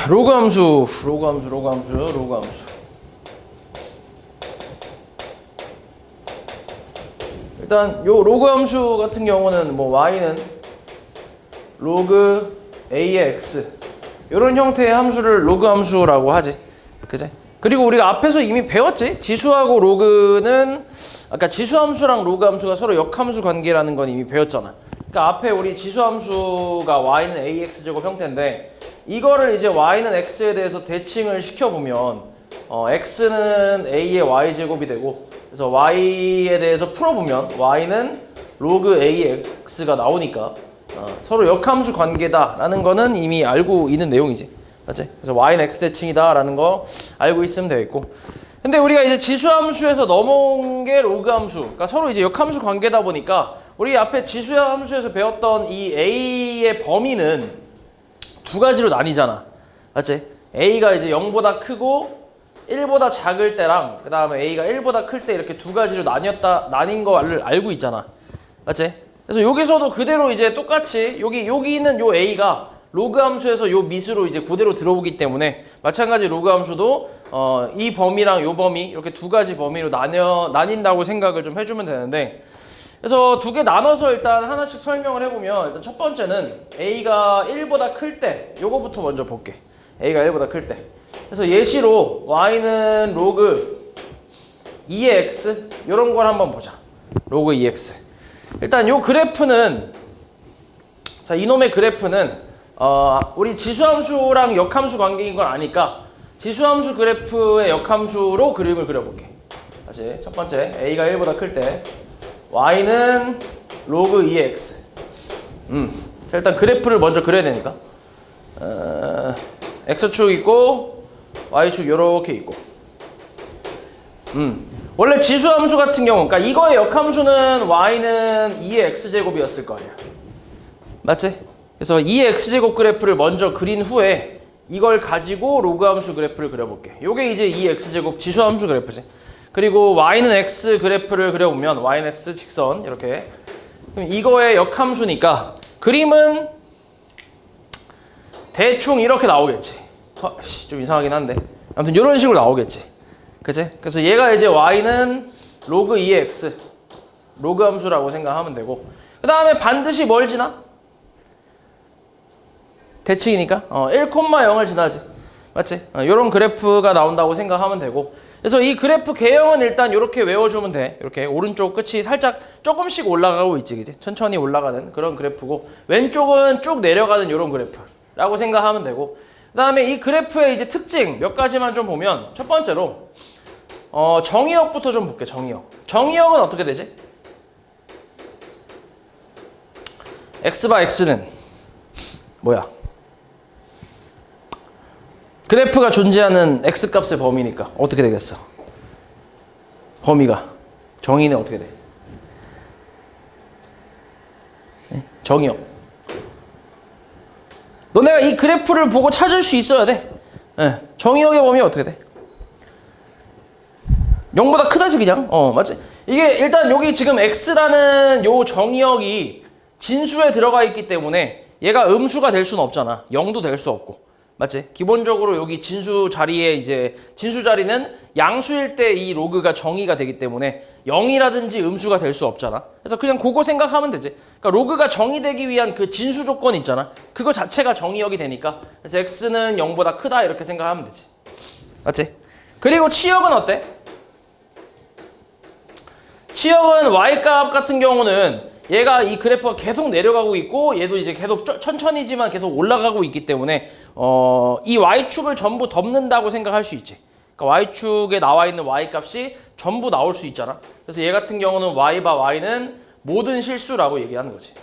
로그 함수. 일단 요 로그 함수 같은 경우는 뭐 y는 로그 a의 x 이런 형태의 함수를 로그 함수라고 하지, 그제? 그리고 우리가 앞에서 이미 배웠지. 지수하고 로그는 아까 지수 함수랑 로그 함수가 서로 역함수 관계라는 건 이미 배웠잖아. 그러니까 앞에 우리 지수 함수가 y는 ax 제곱 형태인데 이거를 이제 y는 x에 대해서 대칭을 시켜보면 x는 a의 y 제곱이 되고, 그래서 y에 대해서 풀어보면 y는 로그 a의 x가 나오니까 서로 역함수 관계다라는 거는 이미 알고 있는 내용이지, 맞지? 그래서 y는 x 대칭이다라는 거 알고 있으면 되겠고, 근데 우리가 이제 지수함수에서 넘어온 게 로그 함수, 그러니까 서로 이제 역함수 관계다 보니까 우리 앞에 지수함수에서 배웠던 이 a의 범위는 두 가지로 나뉘잖아, 맞지? a가 이제 0보다 크고 1보다 작을 때랑 그 다음에 a가 1보다 클 때 이렇게 두 가지로 나뉜 거를 알고 있잖아, 맞지? 그래서 여기서도 그대로 이제 똑같이 여기 있는 요 a가 로그 함수에서 요 밑으로 이제 그대로 들어오기 때문에 마찬가지 로그 함수도 이 범위랑 요 범위 이렇게 두 가지 범위로 나뉜다고 생각을 좀 해주면 되는데, 그래서 두 개 나눠서 일단 하나씩 설명을 해보면, 일단 첫 번째는 a가 1보다 클 때 요거부터 먼저 볼게. a가 1보다 클 때. 그래서 예시로 y는 로그 2의 x 요런 걸 한번 보자. 로그 2x. 일단 요 그래프는, 자, 이놈의 그래프는 우리 지수함수랑 역함수 관계인 걸 아니까 지수함수 그래프의 역함수로 그림을 그려볼게. 다시 첫 번째 a가 1보다 클 때 y는 로그 2의 x. 자, 일단 그래프를 먼저 그려야 되니까 x축 있고 y축 요렇게 있고, 원래 지수함수 같은 경우, 그러니까 이거의 역함수는 y는 2의 x제곱이었을 거 아니야, 맞지? 그래서 2의 x제곱 그래프를 먼저 그린 후에 이걸 가지고 로그 함수 그래프를 그려볼게. 요게 이제 2의 x제곱 지수함수 그래프지. 그리고 y는 x 그래프를 그려보면 y는 x 직선 이렇게, 그럼 이거의 역함수니까 그림은 대충 이렇게 나오겠지. 좀 이상하긴 한데 아무튼 이런 식으로 나오겠지, 그치? 그래서 얘가 이제 y는 로그 2의 x 로그 함수라고 생각하면 되고, 그 다음에 반드시 뭘 지나? 대칭이니까 1,0을 지나지, 맞지? 이런 그래프가 나온다고 생각하면 되고, 그래서 이 그래프 개형은 일단 이렇게 외워주면 돼. 이렇게 오른쪽 끝이 살짝 조금씩 올라가고 있지, 그지? 천천히 올라가는 그런 그래프고, 왼쪽은 쭉 내려가는 이런 그래프라고 생각하면 되고, 그 다음에 이 그래프의 이제 특징 몇 가지만 좀 보면, 첫 번째로 정의역부터 좀 볼게. 정의역은 어떻게 되지? x바 x는 뭐야? 그래프가 존재하는 x값의 범위니까 어떻게 되겠어? 범위가, 정의는 어떻게 돼? 정의역. 너네가 이 그래프를 보고 찾을 수 있어야 돼. 정의역의 범위가 어떻게 돼? 0보다 크다지 그냥. 맞지? 이게 일단 여기 지금 x라는 요 정의역이 진수에 들어가 있기 때문에 얘가 음수가 될 수는 없잖아. 0도 될 수 없고, 맞지? 기본적으로 여기 진수 자리에 이제 진수 자리는 양수일 때 이 로그가 정의가 되기 때문에 0이라든지 음수가 될 수 없잖아. 그래서 그냥 그거 생각하면 되지. 그러니까 로그가 정의되기 위한 그 진수 조건 있잖아. 그거 자체가 정의역이 되니까, 그래서 x는 0보다 크다 이렇게 생각하면 되지, 맞지? 그리고 치역은 어때? 치역은 y값 같은 경우는 얘가 이 그래프가 계속 내려가고 있고 얘도 이제 계속 천천히지만 계속 올라가고 있기 때문에 이 y축을 전부 덮는다고 생각할 수 있지. 그러니까 y축에 나와 있는 y값이 전부 나올 수 있잖아. 그래서 얘 같은 경우는 y바 y는 모든 실수라고 얘기하는 거지.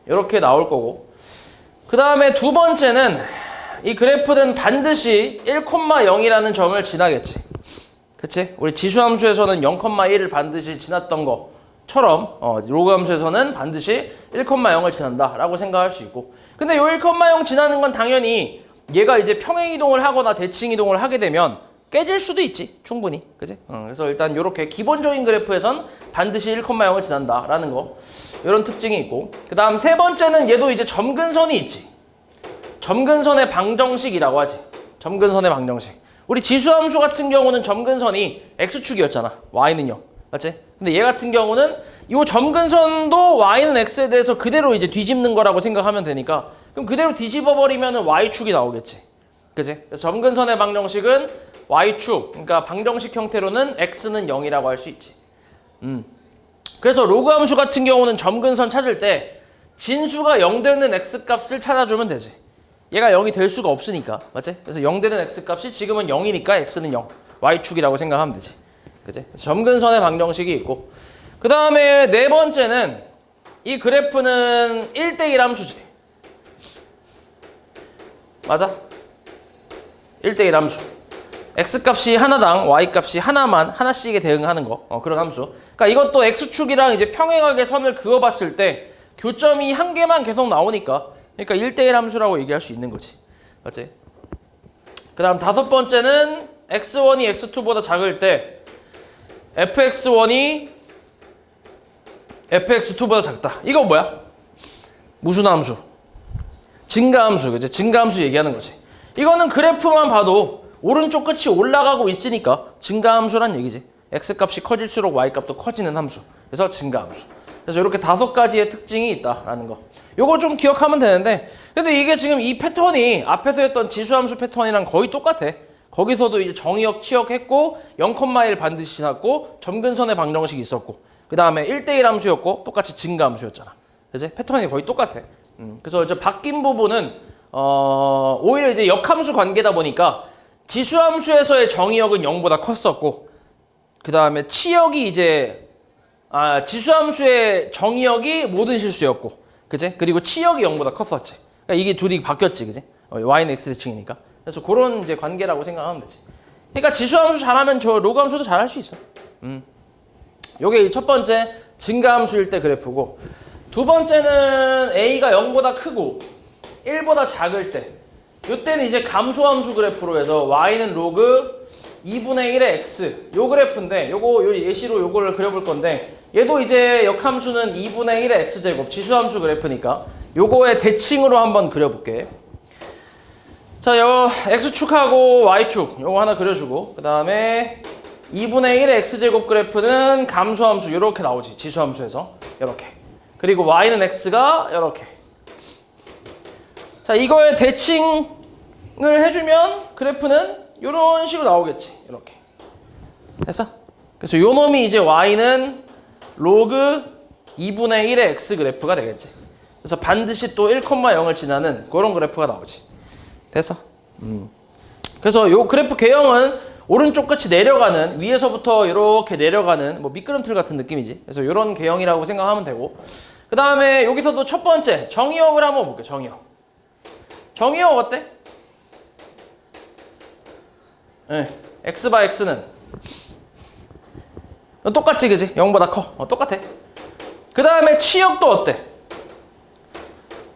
이렇게 나올 거고, 그 다음에 두 번째는 이 그래프는 반드시 1,0이라는 점을 지나겠지, 그치? 우리 지수함수에서는 0,1을 반드시 지났던 것처럼 로그 함수에서는 반드시 1,0을 지난다라고 생각할 수 있고, 근데 요 1,0 지나는 건 당연히 얘가 이제 평행 이동을 하거나 대칭 이동을 하게 되면 깨질 수도 있지, 충분히, 그치? 그래서 일단 이렇게 기본적인 그래프에선 반드시 1,0을 지난다라는 거, 이런 특징이 있고, 그 다음 세 번째는 얘도 이제 점근선이 있지. 점근선의 방정식이라고 하지. 점근선의 방정식. 우리 지수함수 같은 경우는 점근선이 x축이었잖아. y는 0. 맞지? 근데 얘 같은 경우는 이 점근선도 y는 x에 대해서 그대로 이제 뒤집는 거라고 생각하면 되니까 그럼 그대로 뒤집어 버리면 y축이 나오겠지. 그치? 그래서 점근선의 방정식은 y축, 그러니까 방정식 형태로는 x는 0이라고 할 수 있지. 그래서 로그 함수 같은 경우는 점근선 찾을 때 진수가 0 되는 x값을 찾아주면 되지. 얘가 0이 될 수가 없으니까. 맞지? 그래서 0 되는 x값이 지금은 0이니까 x는 0. y축이라고 생각하면 되지. 그치? 점근선의 방정식이 있고 그 다음에 네 번째는 이 그래프는 1대1 함수지. 맞아? 1대1 함수. x값이 하나당 y값이 하나씩에 대응하는 거. 그런 함수. 그러니까 이것도 x축이랑 이제 평행하게 선을 그어봤을 때 교점이 한 개만 계속 나오니까 그러니까 1대1 함수라고 얘기할 수 있는 거지. 맞지? 그 다음 다섯 번째는 x1이 x2보다 작을 때 fx1이 fx2보다 작다. 이거 뭐야? 무순함수. 증가함수. 그치? 증가함수 얘기하는 거지. 이거는 그래프만 봐도 오른쪽 끝이 올라가고 있으니까 증가함수란 얘기지. x값이 커질수록 y값도 커지는 함수. 그래서 증가함수. 그래서 이렇게 다섯 가지의 특징이 있다라는 거. 요거 좀 기억하면 되는데 근데 이게 지금 이 패턴이 앞에서 했던 지수함수 패턴이랑 거의 똑같아. 거기서도 이제 정의역, 치역 했고 0,1 반드시 지났고 점근선의 방정식이 있었고 그 다음에 1대1 함수였고 똑같이 증가함수였잖아. 그치? 패턴이 거의 똑같아. 그래서 이제 바뀐 부분은 오히려 이제 역함수 관계다 보니까 지수함수에서의 정의역은 0보다 컸었고 그 다음에 치역이 이제 지수함수의 정의역이 모든 실수였고 그치? 그리고 치역이 0보다 컸었지. 그러니까 이게 둘이 바뀌었지. 그치? y는 x 대칭이니까. 그래서 그런 이제 관계라고 생각하면 되지. 그러니까 지수함수 잘하면 저 로그함수도 잘할 수 있어. 요게 첫 번째 증가함수일 때 그래프고 두 번째는 a가 0보다 크고 1보다 작을 때 요때는 이제 감소함수 그래프로 해서 y는 로그 2분의 1의 x 요 그래프인데 요 예시로 요거를 그려볼 건데 얘도 이제 역함수는 2분의 1의 x제곱 지수함수 그래프니까 요거의 대칭으로 한번 그려볼게. 자, 요 x축하고 y축 요거 하나 그려주고 그 다음에 2분의 1의 x제곱 그래프는 감소함수 요렇게 나오지. 지수함수에서 요렇게. 그리고 y는 x가 요렇게. 자, 이거의 대칭을 해주면 그래프는 요런 식으로 나오겠지. 이렇게. 됐어? 그래서 요 놈이 이제 y는 로그 2분의 1의 x 그래프가 되겠지. 그래서 반드시 또 1,0을 지나는 그런 그래프가 나오지. 됐어? 그래서 요 그래프 개형은 오른쪽 끝이 내려가는 위에서부터 이렇게 내려가는 뭐 미끄럼틀 같은 느낌이지. 그래서 요런 개형이라고 생각하면 되고 그 다음에 여기서도 첫 번째 정의역을 한번 볼게요. 정의역 어때? 네, x 바 x는 똑같지 그지? 0보다 커. 똑같아. 그 다음에 치역도 어때?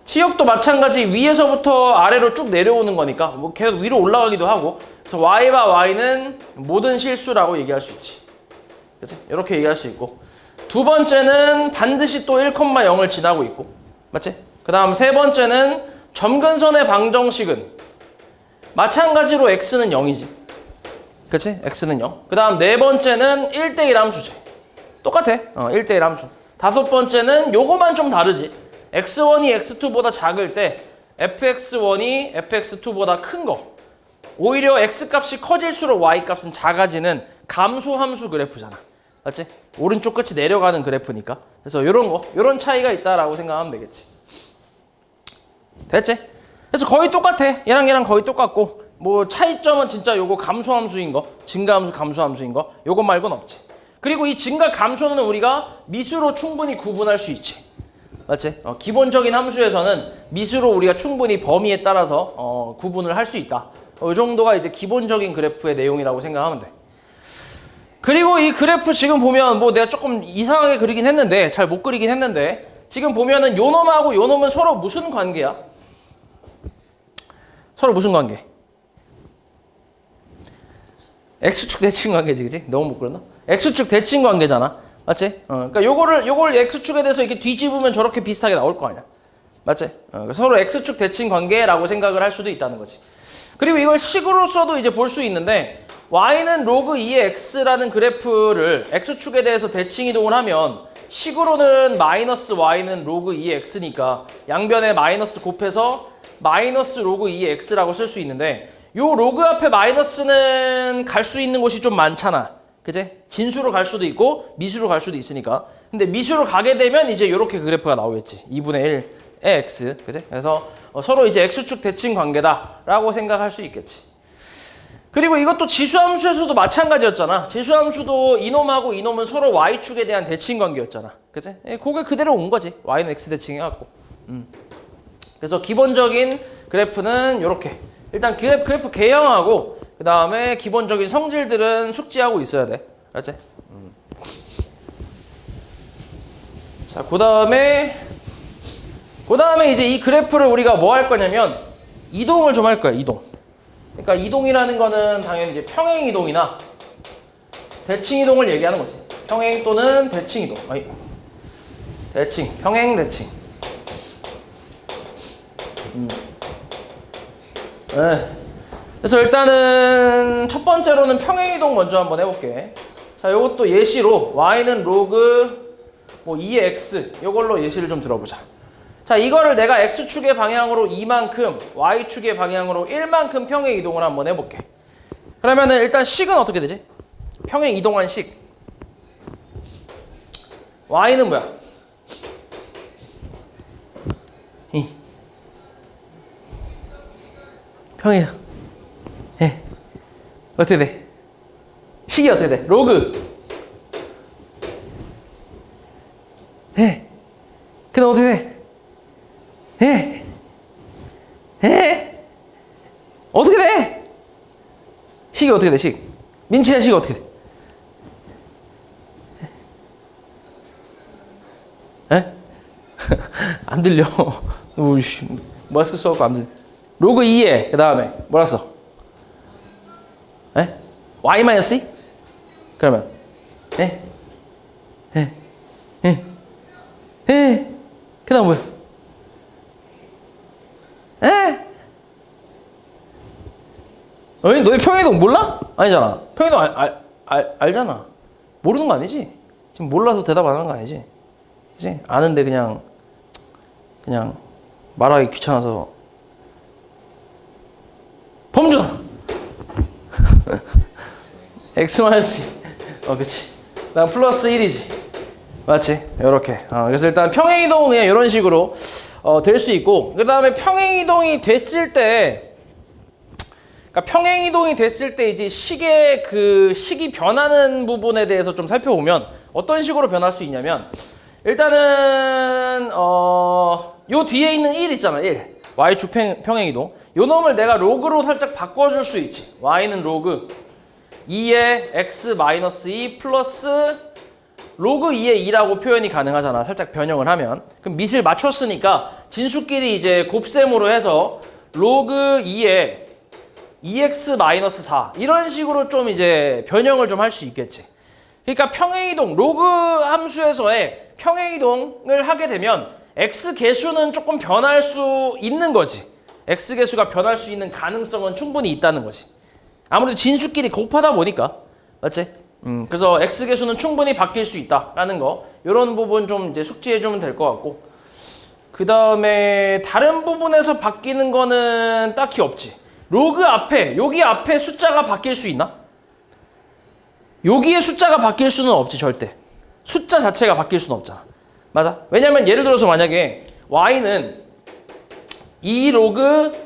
치역도 마찬가지 위에서부터 아래로 쭉 내려오는 거니까 뭐 계속 위로 올라가기도 하고 그래서 y와 y는 모든 실수라고 얘기할 수 있지. 그치? 이렇게 얘기할 수 있고 두 번째는 반드시 또 1,0을 지나고 있고 맞지? 그 다음 세 번째는 점근선의 방정식은 마찬가지로 x는 0이지. 그치? x는 0. 그 다음 네 번째는 1대1 함수지. 똑같아. 1대1 함수. 다섯 번째는 요거만 좀 다르지. x1이 x2보다 작을 때 fx1이 fx2보다 큰 거. 오히려 x값이 커질수록 y값은 작아지는 감소함수 그래프잖아. 맞지? 오른쪽 끝이 내려가는 그래프니까. 그래서 요런 거, 요런 차이가 있다라고 생각하면 되겠지. 됐지? 그래서 거의 똑같아. 얘랑 거의 똑같고 뭐 차이점은 진짜 요거 감소함수인 거, 증가함수, 감소함수인 거 요거 말고는 없지. 그리고 이 증가 감소는 우리가 미수로 충분히 구분할 수 있지. 맞지? 기본적인 함수에서는 미수로 우리가 충분히 범위에 따라서 구분을 할 수 있다. 이 정도가 이제 기본적인 그래프의 내용이라고 생각하면 돼. 그리고 이 그래프 지금 보면 뭐 내가 조금 이상하게 그리긴 했는데 잘 못 그리긴 했는데 지금 보면은 요 놈하고 요 놈은 서로 무슨 관계야? 서로 무슨 관계? X축 대칭 관계지, 그치? 너무 못 그렸나? X축 대칭 관계잖아. 맞지? 그러니까 요걸 X축에 대해서 이렇게 뒤집으면 저렇게 비슷하게 나올 거 아니야. 맞지? 서로 x축 대칭 관계라고 생각을 할 수도 있다는 거지. 그리고 이걸 식으로서도 이제 볼 수 있는데 y는 로그 2의 x라는 그래프를 x축에 대해서 대칭 이동을 하면 식으로는 마이너스 y는 로그 2의 x니까 양변에 마이너스 곱해서 마이너스 로그 2의 x라고 쓸 수 있는데 요 로그 앞에 마이너스는 갈 수 있는 곳이 좀 많잖아. 그지? 진수로 갈 수도 있고 미수로 갈 수도 있으니까. 근데 미수로 가게 되면 이제 이렇게 그래프가 나오겠지. 2분의 1의 x. 그지? 그래서 서로 이제 x축 대칭 관계다라고 생각할 수 있겠지. 그리고 이것도 지수함수에서도 마찬가지였잖아. 지수함수도 이놈하고 이놈은 서로 y축에 대한 대칭 관계였잖아. 그지? 그게 그대로 온 거지. y는 x 대칭해갖고. 그래서 기본적인 그래프는 이렇게. 일단 그래프 개형하고 그 다음에 기본적인 성질들은 숙지하고 있어야 돼. 알았지? 자, 그 다음에 이제 이 그래프를 우리가 뭐 할 거냐면 이동을 좀 할 거야. 이동. 그러니까 이동이라는 거는 당연히 이제 평행 이동이나 대칭 이동을 얘기하는 거지. 평행 또는 대칭 이동. 대칭, 평행 대칭. 네. 그래서 일단은 첫 번째로는 평행 이동 먼저 한번 해볼게. 자, 요것도 예시로 y는 로그 2의 x 요걸로 예시를 좀 들어보자. 자, 이거를 내가 x축의 방향으로 2만큼 y축의 방향으로 1만큼 평행 이동을 한번 해볼게. 그러면은 일단 식은 어떻게 되지? 평행 이동한 식 y는 뭐야? 평행 어떻게 돼? 식이 어떻게 돼? 로그 그다음 어떻게 돼? 어떻게 돼? 식이 어떻게 돼? 식 민치야 식이 어떻게 돼? 안 들려. 마스크 써갖고 안 들려. 로그 2에 그 다음에 뭐라 써? y-2? 그러면 그 다음 뭐야? 너희 평행이동 몰라? 아니잖아. 평행이동 알잖아. 모르는 거 아니지? 지금 몰라서 대답 안 하는 거 아니지? 그치? 아는데 그냥 말하기 귀찮아서 범준! x-2 그치. 난 플러스 1이지. 맞지? 요렇게. 그래서 일단 평행이동은 그냥 이런 식으로 될 수 있고, 그 다음에 평행이동이 됐을 때, 그러니까 평행이동이 됐을 때 이제 식이 변하는 부분에 대해서 좀 살펴보면 어떤 식으로 변할 수 있냐면, 일단은 요 뒤에 있는 1 있잖아. 1 y축 평행이동. 요 놈을 내가 로그로 살짝 바꿔줄 수 있지. y는 로그 2의 x-2 플러스 로그 2의 2라고 표현이 가능하잖아. 살짝 변형을 하면. 그럼 밑을 맞췄으니까 진수끼리 이제 곱셈으로 해서 로그 2의 2x-4 이런 식으로 좀 이제 변형을 좀 할 수 있겠지. 그러니까 평행이동, 로그 함수에서의 평행이동을 하게 되면 x 개수는 조금 변할 수 있는 거지. x 개수가 변할 수 있는 가능성은 충분히 있다는 거지. 아무래도 진수끼리 곱하다 보니까. 맞지? 그래서 x 개수는 충분히 바뀔 수 있다라는 거. 이런 부분 좀 이제 숙지해주면 될 것 같고. 그 다음에 다른 부분에서 바뀌는 거는 딱히 없지. 로그 앞에, 여기 앞에 숫자가 바뀔 수 있나? 여기에 숫자가 바뀔 수는 없지, 절대. 숫자 자체가 바뀔 수는 없잖아. 맞아? 왜냐면 예를 들어서 만약에 y는 2 로그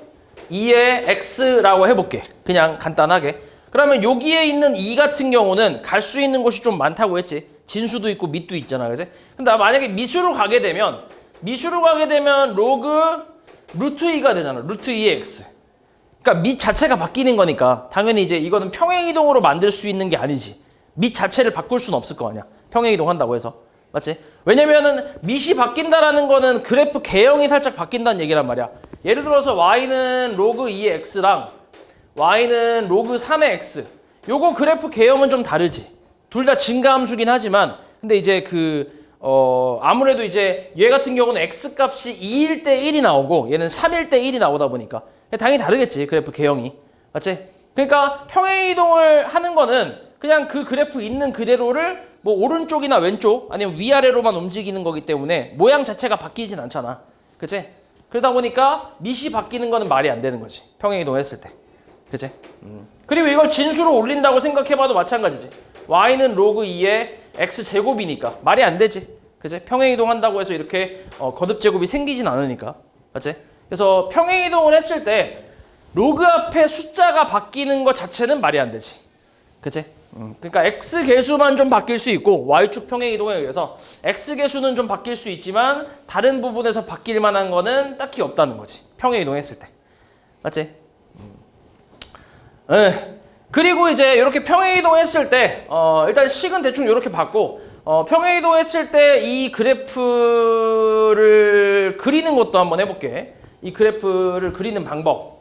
2의 x라고 해볼게. 그냥 간단하게. 그러면 여기에 있는 2 같은 경우는 갈 수 있는 곳이 좀 많다고 했지. 진수도 있고 밑도 있잖아. 그지? 근데 만약에 미수로 가게 되면 로그 루트 2가 되잖아. 루트 2의 x. 그러니까 밑 자체가 바뀌는 거니까 당연히 이제 이거는 평행이동으로 만들 수 있는 게 아니지. 밑 자체를 바꿀 수는 없을 거 아니야. 평행이동 한다고 해서. 맞지? 왜냐면은 밑이 바뀐다라는 거는 그래프 개형이 살짝 바뀐다는 얘기란 말이야. 예를 들어서 y는 로그 2의 x랑 y는 로그 3의 x. 요거 그래프 개형은 좀 다르지. 둘 다 증가함수긴 하지만 근데 이제 아무래도 이제 얘 같은 경우는 x값이 2일 때 1이 나오고 얘는 3일 때 1이 나오다 보니까 당연히 다르겠지 그래프 개형이. 맞지? 그러니까 평행이동을 하는 거는 그냥 그 그래프 있는 그대로를 뭐 오른쪽이나 왼쪽 아니면 위아래로만 움직이는 거기 때문에 모양 자체가 바뀌진 않잖아. 그치? 그러다 보니까 밑이 바뀌는 거는 말이 안 되는 거지. 평행이동을 했을 때. 그치? 그리고 이걸 진수로 올린다고 생각해봐도 마찬가지지. y는 로그 2의 x제곱이니까 말이 안 되지. 그치? 평행이동 한다고 해서 이렇게 거듭제곱이 생기진 않으니까. 맞지? 그래서 평행이동을 했을 때 로그 앞에 숫자가 바뀌는 것 자체는 말이 안 되지. 그치? 그러니까 x 계수만 좀 바뀔 수 있고 y축 평행이동에 의해서 x 계수는 좀 바뀔 수 있지만 다른 부분에서 바뀔 만한 거는 딱히 없다는 거지. 평행이동했을 때. 맞지? 네. 그리고 이제 이렇게 평행이동했을 때 일단 식은 대충 이렇게 받고 평행이동했을 때 이 그래프를 그리는 것도 한번 해볼게. 이 그래프를 그리는 방법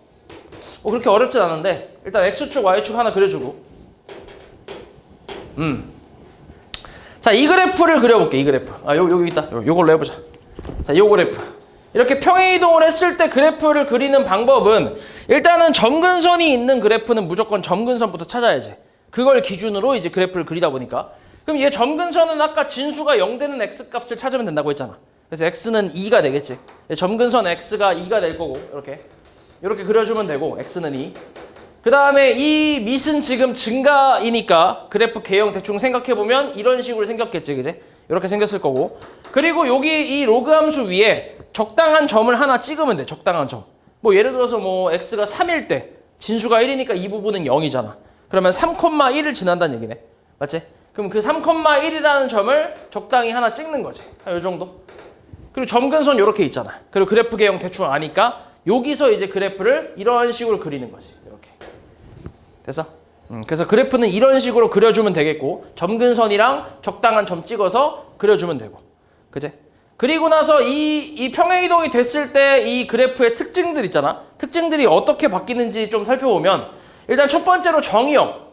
뭐 그렇게 어렵진 않은데 일단 x축 y축 하나 그려주고 자, 이 그래프를 그려볼게. 이 그래프 여기 있다. 요걸로 해보자. 자, 요 그래프 이렇게 평행이동을 했을 때 그래프를 그리는 방법은 일단은 점근선이 있는 그래프는 무조건 점근선부터 찾아야지. 그걸 기준으로 이제 그래프를 그리다 보니까 그럼 얘 점근선은 아까 진수가 0 되는 x값을 찾으면 된다고 했잖아. 그래서 x는 2가 되겠지. 점근선 x가 2가 될 거고 이렇게 그려주면 되고 x는 2. 그 다음에 이 밑은 지금 증가이니까 그래프 개형 대충 생각해보면 이런 식으로 생겼겠지. 그지? 이렇게 생겼을 거고 그리고 여기 이 로그 함수 위에 적당한 점을 하나 찍으면 돼. 적당한 점. 뭐 예를 들어서 뭐 x가 3일 때 진수가 1이니까 이 부분은 0이잖아. 그러면 3,1을 지난다는 얘기네. 맞지? 그럼 그 3,1이라는 점을 적당히 하나 찍는 거지. 이 정도. 그리고 점근선 이렇게 있잖아. 그리고 그래프 개형 대충 아니까 여기서 이제 그래프를 이런 식으로 그리는 거지. 이렇게. 됐어? 그래서 그래프는 이런 식으로 그려주면 되겠고 점근선이랑 적당한 점 찍어서 그려주면 되고. 그지? 그리고 나서 이 평행이동이 됐을 때 이 그래프의 특징들 있잖아. 특징들이 어떻게 바뀌는지 좀 살펴보면 일단 첫 번째로 정의역.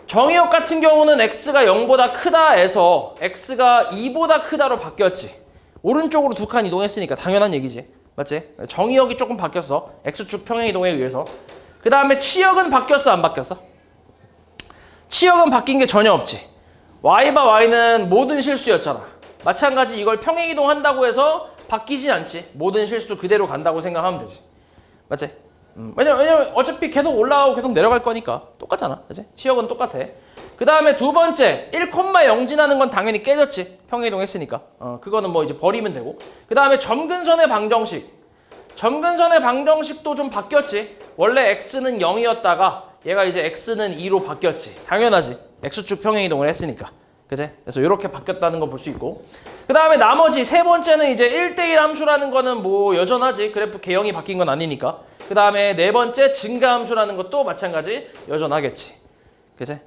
정의역 같은 경우는 x가 0보다 크다에서 x가 2보다 크다로 바뀌었지. 오른쪽으로 두 칸 이동했으니까 당연한 얘기지. 맞지? 정의역이 조금 바뀌었어. x축 평행이동에 의해서. 그 다음에 치역은 바뀌었어? 안 바뀌었어? 치역은 바뀐 게 전혀 없지. y바 y는 모든 실수였잖아. 마찬가지 이걸 평행이동 한다고 해서 바뀌진 않지. 모든 실수 그대로 간다고 생각하면 되지. 맞지? 왜냐면 어차피 계속 올라가고 계속 내려갈 거니까 똑같잖아. 그치? 치역은 똑같아. 그 다음에 두 번째 1,0 지나는 건 당연히 깨졌지. 평행이동 했으니까. 그거는 뭐 이제 버리면 되고. 그 다음에 점근선의 방정식. 점근선의 방정식도 좀 바뀌었지. 원래 x는 0이었다가 얘가 이제 x는 2로 바뀌었지. 당연하지. x축 평행이동을 했으니까. 그치? 그래서 이렇게 바뀌었다는 거 볼 수 있고. 그 다음에 나머지 세 번째는 이제 1대1 함수라는 거는 뭐 여전하지. 그래프 개형이 바뀐 건 아니니까. 그 다음에 네 번째 증가 함수라는 것도 마찬가지 여전하겠지. 그치?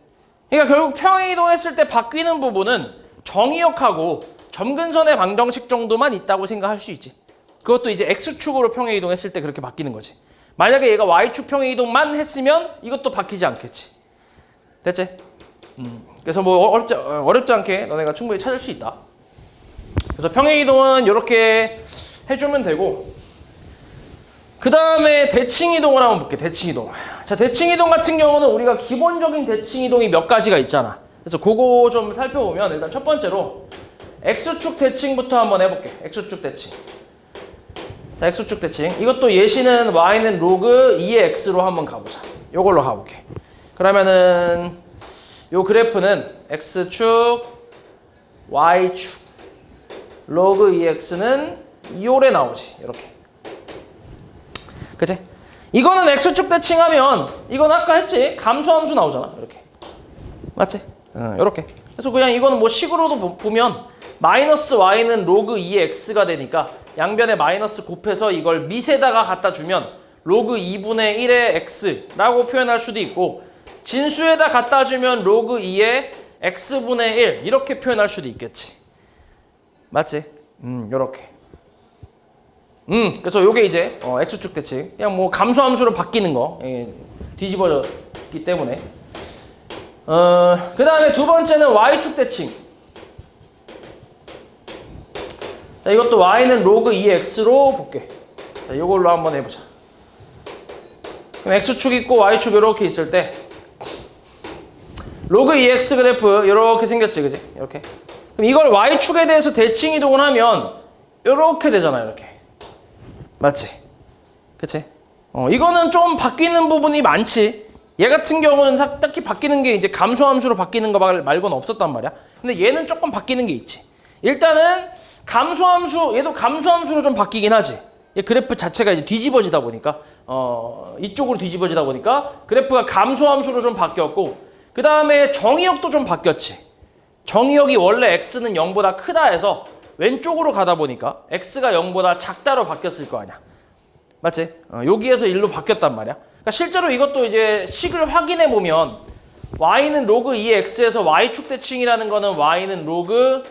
그러니까 결국 평행이동 했을 때 바뀌는 부분은 정의역하고 점근선의 방정식 정도만 있다고 생각할 수 있지. 그것도 이제 x축으로 평행이동 했을 때 그렇게 바뀌는 거지. 만약에 얘가 y축 평행이동만 했으면 이것도 바뀌지 않겠지. 됐지? 그래서 뭐 어렵지 않게 너네가 충분히 찾을 수 있다. 그래서 평행이동은 이렇게 해주면 되고 그 다음에 대칭이동을 한번 볼게. 대칭이동. 자, 대칭이동 같은 경우는 우리가 기본적인 대칭이동이 몇 가지가 있잖아. 그래서 그거 좀 살펴보면 일단 첫 번째로 x축 대칭부터 한번 해볼게. x축 대칭. 자, x축 대칭. 이것도 예시는 y는 로그 2의 x로 한번 가보자. 요걸로 가볼게. 그러면은 요 그래프는 x축, y축, 로그 2x는 2홀에 나오지. 이렇게. 그치? 이거는 x축 대칭하면 이건 아까 했지? 감소함수 나오잖아. 이렇게. 맞지? 이렇게. 그래서 그냥 이거는 뭐 식으로도 보면 마이너스 y는 로그 2의 x가 되니까 양변에 마이너스 곱해서 이걸 밑에다가 갖다 주면 로그 2분의 1의 x라고 표현할 수도 있고 진수에다 갖다 주면 로그 2의 x분의 1 이렇게 표현할 수도 있겠지. 맞지? 요렇게. 그래서 요게 이제 x축 대칭. 그냥 뭐 감소함수로 바뀌는 거. 뒤집어졌기 때문에. 그 다음에 두 번째는 y축 대칭. 자, 이것도 y는 로그 2x로 볼게. 자, 이걸로 한번 해보자. 그럼 x축 있고 y축 이렇게 있을 때 로그 2x 그래프 이렇게 생겼지, 그지? 이렇게. 그럼 이걸 y축에 대해서 대칭 이동을 하면 이렇게 되잖아요, 이렇게. 맞지? 그치? 이거는 좀 바뀌는 부분이 많지. 얘 같은 경우는 딱히 바뀌는 게 이제 감소함수로 바뀌는 거 말고는 없었단 말이야. 근데 얘는 조금 바뀌는 게 있지. 일단은 감소함수, 얘도 감소함수로 좀 바뀌긴 하지. 얘 그래프 자체가 이제 뒤집어지다 보니까, 이쪽으로 뒤집어지다 보니까 그래프가 감소함수로 좀 바뀌었고, 그 다음에 정의역도 좀 바뀌었지. 정의역이 원래 x는 0보다 크다 해서 왼쪽으로 가다 보니까 x가 0보다 작다로 바뀌었을 거 아니야. 맞지? 여기에서 1로 바뀌었단 말이야. 그러니까 실제로 이것도 이제 식을 확인해 보면 y는 로그 2x에서 y축 대칭이라는 거는 y는 로그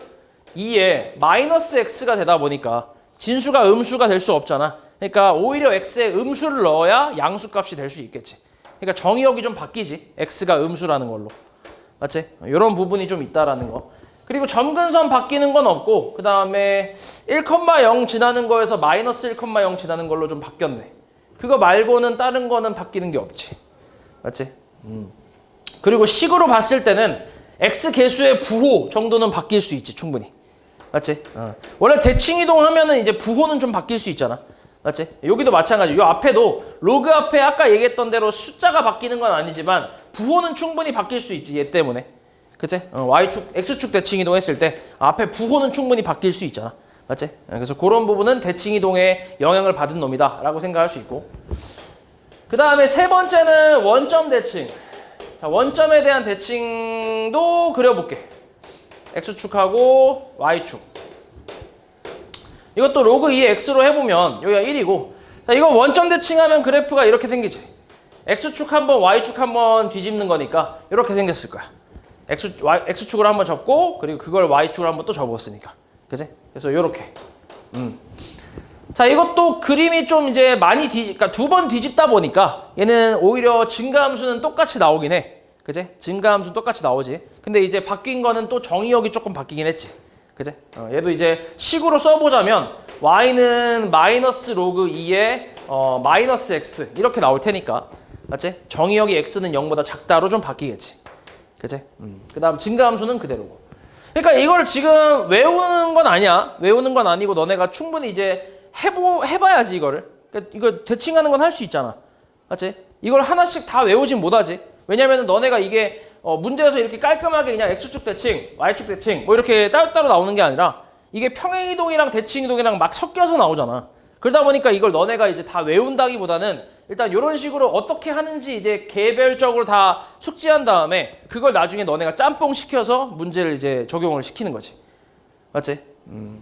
2에 마이너스 x가 되다 보니까 진수가 음수가 될 수 없잖아. 그러니까 오히려 x에 음수를 넣어야 양수값이 될 수 있겠지. 그러니까 정의역이 좀 바뀌지. x가 음수라는 걸로. 맞지? 이런 부분이 좀 있다라는 거. 그리고 점근선 바뀌는 건 없고 그 다음에 1,0 지나는 거에서 마이너스 1,0 지나는 걸로 좀 바뀌었네. 그거 말고는 다른 거는 바뀌는 게 없지. 맞지? 그리고 식으로 봤을 때는 x 개수의 부호 정도는 바뀔 수 있지, 충분히. 맞지? 원래 대칭 이동하면은 이제 부호는 좀 바뀔 수 있잖아. 맞지? 여기도 마찬가지. 이 앞에도 로그 앞에 아까 얘기했던 대로 숫자가 바뀌는 건 아니지만 부호는 충분히 바뀔 수 있지, 얘 때문에. 그치? y축, x축 대칭 이동했을 때 앞에 부호는 충분히 바뀔 수 있잖아. 맞지? 그래서 그런 부분은 대칭 이동에 영향을 받은 놈이다 라고 생각할 수 있고, 그 다음에 세 번째는 원점 대칭. 자, 원점에 대한 대칭도 그려볼게. x축하고 y축. 이것도 로그 2x로 해보면 여기가 1이고, 자, 이거 원점 대칭하면 그래프가 이렇게 생기지. x축 한번 y축 한번 뒤집는 거니까 이렇게 생겼을 거야. x축으로 한번 접고 그리고 그걸 y축으로 한번 또 접었으니까. 그치? 그래서 요렇게. 자, 이것도 그림이 좀 이제 많이 그러니까 두 번 뒤집다 보니까 얘는 오히려 증가함수는 똑같이 나오긴 해. 그치? 증가함수는 똑같이 나오지. 근데 이제 바뀐 거는 또 정의역이 조금 바뀌긴 했지. 그치? 얘도 이제 식으로 써보자면 y는 마이너스 로그 2에 마이너스 x 이렇게 나올 테니까. 맞지? 정의역이 x는 0보다 작다로 좀 바뀌겠지. 그치? 그 다음 증가함수는 그대로고. 그러니까 이걸 지금 외우는 건 아니야. 외우는 건 아니고 너네가 충분히 이제 해봐야지 이거를. 그러니까 이거 대칭하는 건 할 수 있잖아. 맞지? 이걸 하나씩 다 외우진 못하지. 왜냐면은 너네가 이게 문제에서 이렇게 깔끔하게 그냥 x축 대칭, y축 대칭 뭐 이렇게 따로따로 나오는 게 아니라 이게 평행이동이랑 대칭이동이랑 막 섞여서 나오잖아. 그러다 보니까 이걸 너네가 이제 다 외운다기보다는 일단 이런 식으로 어떻게 하는지 이제 개별적으로 다 숙지한 다음에 그걸 나중에 너네가 짬뽕 시켜서 문제를 이제 적용을 시키는 거지. 맞지?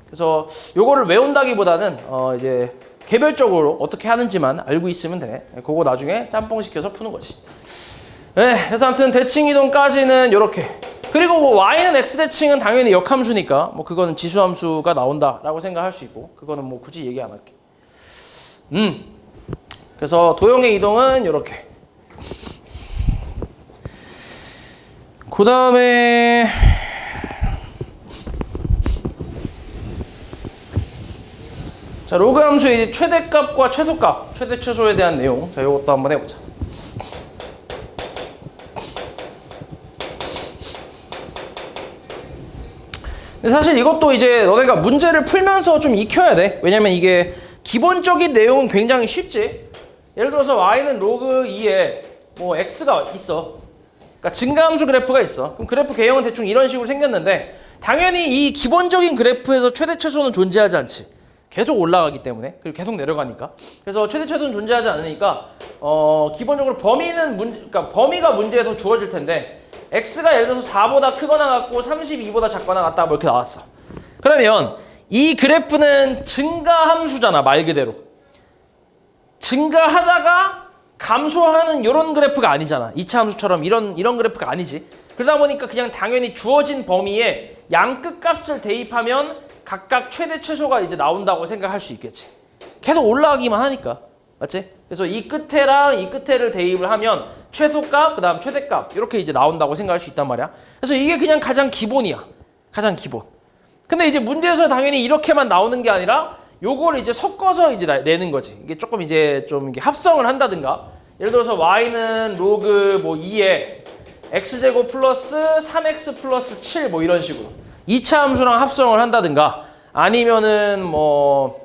그래서 요거를 외운다기보다는 이제 개별적으로 어떻게 하는지만 알고 있으면 돼. 그거 나중에 짬뽕 시켜서 푸는 거지. 네, 그래서 아무튼 대칭 이동까지는 요렇게. 그리고 뭐 y는 x 대칭은 당연히 역함수니까 뭐 그거는 지수함수가 나온다라고 생각할 수 있고 그거는 뭐 굳이 얘기 안 할게. 그래서 도형의 이동은 이렇게. 그 다음에 자, 로그 함수의 이제 최대값과 최소값, 최대 최소에 대한 내용. 자, 이것도 한번 해보자. 근데 사실 이것도 이제 너네가 문제를 풀면서 좀 익혀야 돼. 왜냐면 이게 기본적인 내용은 굉장히 쉽지. 예를 들어서 y는 로그 2에 뭐 x가 있어. 그러니까 증가함수 그래프가 있어. 그럼 그래프 개형은 대충 이런 식으로 생겼는데 당연히 이 기본적인 그래프에서 최대 최소는 존재하지 않지. 계속 올라가기 때문에. 그리고 계속 내려가니까. 그래서 최대 최소는 존재하지 않으니까 기본적으로 그러니까 범위가 문제에서 주어질 텐데 x가 예를 들어서 4보다 크거나 같고 32보다 작거나 같다 뭐 이렇게 나왔어. 그러면 이 그래프는 증가함수잖아, 말 그대로. 증가하다가 감소하는 이런 그래프가 아니잖아. 2차 함수처럼 이런 그래프가 아니지. 그러다 보니까 그냥 당연히 주어진 범위에 양끝값을 대입하면 각각 최대 최소가 이제 나온다고 생각할 수 있겠지. 계속 올라가기만 하니까. 맞지? 그래서 이 끝에랑 이 끝에를 대입을 하면 최소값, 그 다음 최대값 이렇게 이제 나온다고 생각할 수 있단 말이야. 그래서 이게 그냥 가장 기본이야. 가장 기본. 근데 이제 문제에서 당연히 이렇게만 나오는 게 아니라 요걸 이제 섞어서 이제 내는 거지. 이게 조금 이제 좀 이게 합성을 한다든가. 예를 들어서 y는 로그 뭐 2에 x제곱 플러스 3x 플러스 7 뭐 이런 식으로 2차 함수랑 합성을 한다든가, 아니면은 뭐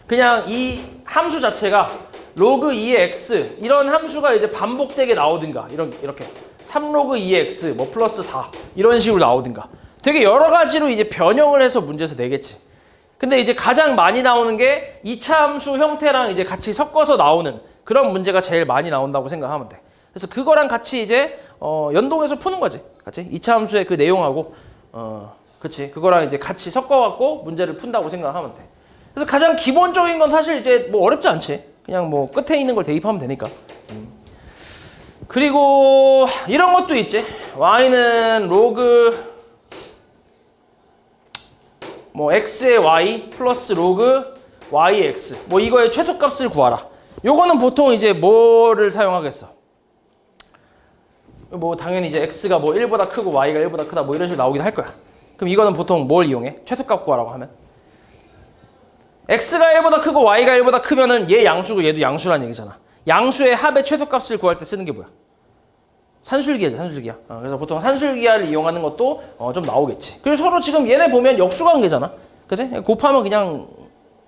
그냥 이 함수 자체가 로그 2의 x 이런 함수가 이제 반복되게 나오든가, 이렇게 3로그 2의 x 뭐 플러스 4 이런 식으로 나오든가 되게 여러 가지로 이제 변형을 해서 문제에서 내겠지. 근데 이제 가장 많이 나오는 게 2차 함수 형태랑 이제 같이 섞어서 나오는 그런 문제가 제일 많이 나온다고 생각하면 돼. 그래서 그거랑 같이 이제 연동해서 푸는 거지. 같이 2차 함수의 그 내용하고 그치, 그거랑 이제 같이 섞어갖고 문제를 푼다고 생각하면 돼. 그래서 가장 기본적인 건 사실 이제 뭐 어렵지 않지. 그냥 뭐 끝에 있는 걸 대입하면 되니까. 그리고 이런 것도 있지. y는 로그 뭐 x의 y 플러스 로그 y의 x 뭐 이거의 최소값을 구하라. 요거는 보통 이제 뭐를 사용하겠어? 뭐 당연히 이제 x가 뭐 1보다 크고 y가 1보다 크다 뭐 이런 식으로 나오긴 할 거야. 그럼 이거는 보통 뭘 이용해? 최소값 구하라고 하면 x가 1보다 크고 y가 1보다 크면은 얘 양수고 얘도 양수라는 얘기잖아. 양수의 합의 최소값을 구할 때 쓰는 게 뭐야? 산술기하지, 산술기하. 그래서 보통 산술기하를 이용하는 것도 좀 나오겠지. 그리고 서로 지금 얘네 보면 역수관계잖아. 그치? 곱하면 그냥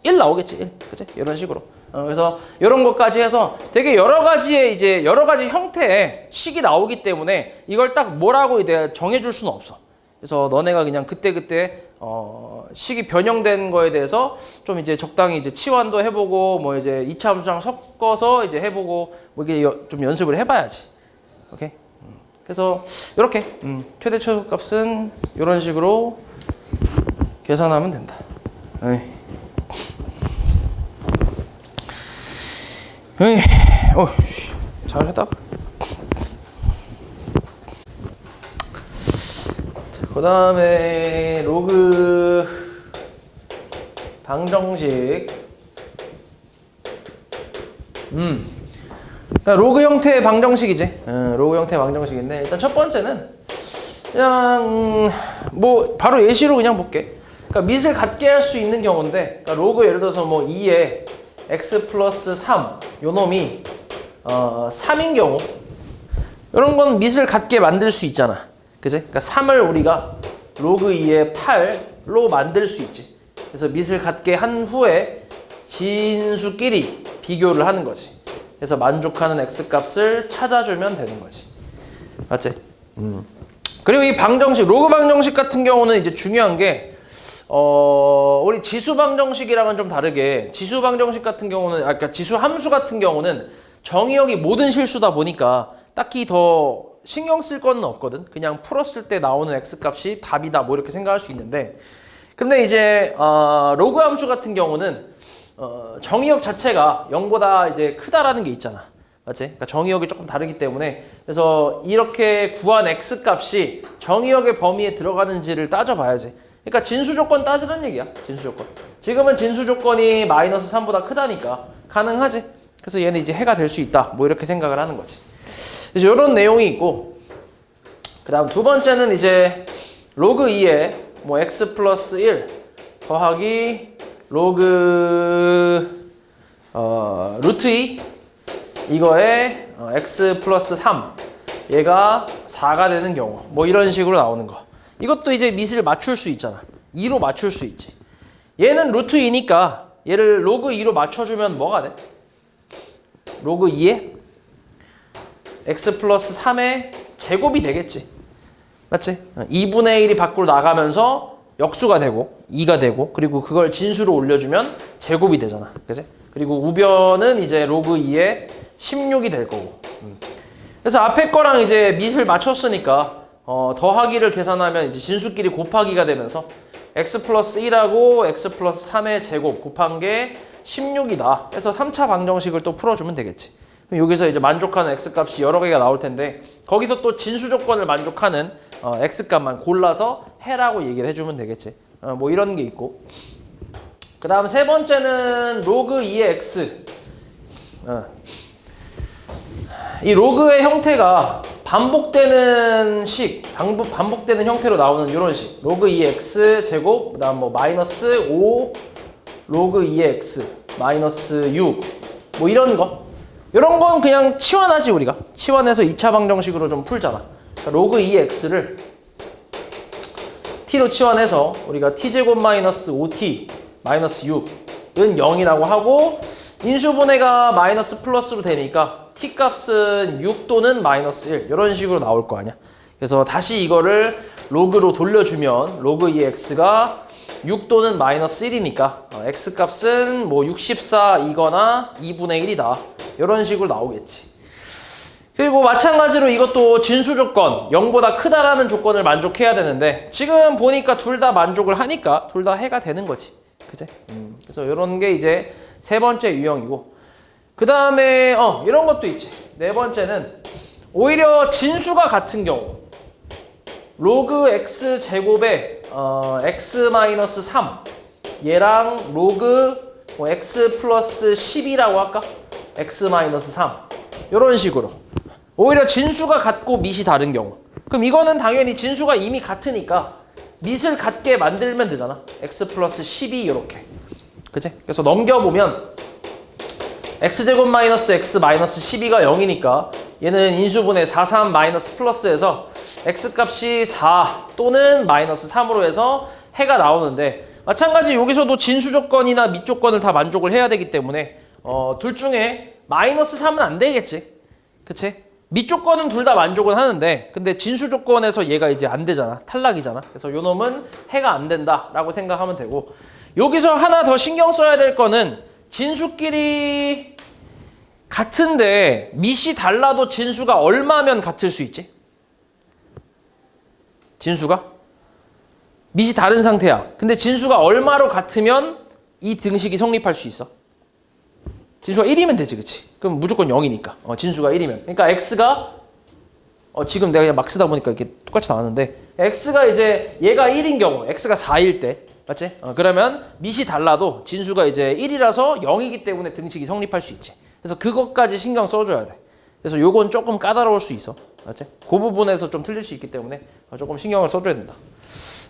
1 나오겠지, 1. 그치? 이런 식으로. 그래서 이런 것까지 해서 되게 여러 가지의 이제 여러 가지 형태의 식이 나오기 때문에 이걸 딱 뭐라고 내가 정해줄 수는 없어. 그래서 너네가 그냥 그때그때 식이 변형된 거에 대해서 좀 이제 적당히 이제 치환도 해보고 뭐 이제 2차 함수랑 섞어서 이제 해보고 뭐 이게 좀 연습을 해봐야지. 오케이. 그래서 이렇게 최대 최소값은 이런 식으로 계산하면 된다. 에이. 에이. 잘했다. 그 다음에 로그 방정식. 그러니까 로그 형태의 방정식이지. 로그 형태의 방정식인데 일단 첫 번째는 그냥 뭐 바로 예시로 그냥 볼게. 그러니까 밑을 같게 할 수 있는 경우인데, 그러니까 로그 예를 들어서 뭐 2에 x 플러스 3 요놈이 3인 경우 이런 건 밑을 같게 만들 수 있잖아. 그지? 그러니까 3을 우리가 로그 2의 8로 만들 수 있지. 그래서 밑을 같게 한 후에 진수끼리 비교를 하는 거지. 그래서 만족하는 x값을 찾아주면 되는 거지. 맞지? 그리고 이 방정식, 로그 방정식 같은 경우는 이제 중요한 게 우리 지수 방정식이랑은 좀 다르게, 지수 방정식 같은 경우는 그러니까 지수 함수 같은 경우는 정의역이 모든 실수다 보니까 딱히 더 신경 쓸 거는 없거든. 그냥 풀었을 때 나오는 x값이 답이다 뭐 이렇게 생각할 수 있는데, 근데 이제 로그 함수 같은 경우는 정의역 자체가 0보다 이제 크다라는 게 있잖아. 맞지? 그러니까 정의역이 조금 다르기 때문에, 그래서 이렇게 구한 x값이 정의역의 범위에 들어가는지를 따져봐야지. 그러니까 진수조건 따지는 얘기야. 진수조건. 지금은 진수조건이 마이너스 3보다 크다니까 가능하지. 그래서 얘는 이제 해가 될 수 있다 뭐 이렇게 생각을 하는 거지. 그래서 이런 내용이 있고, 그 다음 두 번째는 이제 로그 2에 뭐 x 플러스 1 더하기 로그 루트 2 이거에 x 플러스 3 얘가 4가 되는 경우 뭐 이런 식으로 나오는 거. 이것도 이제 밑을 맞출 수 있잖아. 2로 맞출 수 있지. 얘는 루트 2니까 얘를 로그 2로 맞춰주면 뭐가 돼? 로그 2에 x 플러스 3의 제곱이 되겠지. 맞지? 2분의 1이 밖으로 나가면서 역수가 되고 2가 되고, 그리고 그걸 진수로 올려주면 제곱이 되잖아. 그치? 그리고 우변은 이제 로그 2에 16이 될 거고. 그래서 앞에 거랑 이제 밑을 맞췄으니까 더하기를 계산하면 이제 진수끼리 곱하기가 되면서 x 플러스 1하고 x 플러스 3의 제곱 곱한 게 16이다. 그래서 3차 방정식을 또 풀어주면 되겠지. 그럼 여기서 이제 만족하는 x값이 여러 개가 나올 텐데, 거기서 또 진수 조건을 만족하는 x값만 골라서 해라고 얘기를 해주면 되겠지. 뭐 이런 게 있고, 그 다음 세 번째는 로그 2의 x. 이 로그의 형태가 반복되는 반복되는 형태로 나오는 이런 식. 로그 2x 제곱, 그 다음 뭐 마이너스 5 로그 2x 마이너스 6 뭐 이런 거. 이런 건 그냥 치환하지 우리가. 치환해서 2차 방정식으로 좀 풀잖아. 그러니까 로그 2x를 t로 치환해서 우리가 t제곱 마이너스 5t 마이너스 6은 0이라고 하고 인수분해가 마이너스 플러스로 되니까 t 값은 6 또는 마이너스 1 이런 식으로 나올 거 아니야. 그래서 다시 이거를 로그로 돌려주면 로그 2x가 6 또는 마이너스 1이니까 x 값은 뭐 64이거나 2분의 1이다. 이런 식으로 나오겠지. 그리고 마찬가지로 이것도 진수 조건 0보다 크다라는 조건을 만족해야 되는데 지금 보니까 둘 다 만족을 하니까 둘 다 해가 되는 거지. 그치? 그래서 이런 게 이제 세 번째 유형이고 그 다음에 이런 것도 있지. 네 번째는 오히려 진수가 같은 경우 로그 x 제곱에 x 마이너스 3 얘랑 로그 뭐 x 플러스 10이라고 할까? x 마이너스 3 이런 식으로 오히려 진수가 같고 밑이 다른 경우 그럼 이거는 당연히 진수가 이미 같으니까 밑을 같게 만들면 되잖아. x 플러스 12 이렇게 그치? 그래서 넘겨보면 x제곱 마이너스 x 마이너스 12가 0이니까 얘는 인수분해 4, 3 마이너스 플러스에서 x값이 4 또는 마이너스 3으로 해서 해가 나오는데 마찬가지 여기서도 진수 조건이나 밑 조건을 다 만족을 해야 되기 때문에 둘 중에 마이너스 3은 안 되겠지. 그치? 밑 조건은 둘 다 만족은 하는데 근데 진수 조건에서 얘가 이제 안 되잖아. 탈락이잖아. 그래서 요 놈은 해가 안 된다라고 생각하면 되고 여기서 하나 더 신경 써야 될 거는 진수끼리 같은데 밑이 달라도 진수가 얼마면 같을 수 있지? 진수가? 밑이 다른 상태야. 근데 진수가 얼마로 같으면 이 등식이 성립할 수 있어? 진수가 1이면 되지, 그치? 그럼 무조건 0이니까. 진수가 1이면. 그러니까 x가 지금 내가 그냥 막 쓰다 보니까 이렇게 똑같이 나왔는데 x가 이제 얘가 1인 경우, x가 4일 때 맞지? 그러면 밑이 달라도 진수가 이제 1이라서 0이기 때문에 등식이 성립할 수 있지. 그래서 그것까지 신경 써줘야 돼. 그래서 요건 조금 까다로울 수 있어. 맞지? 그 부분에서 좀 틀릴 수 있기 때문에 조금 신경을 써줘야 된다.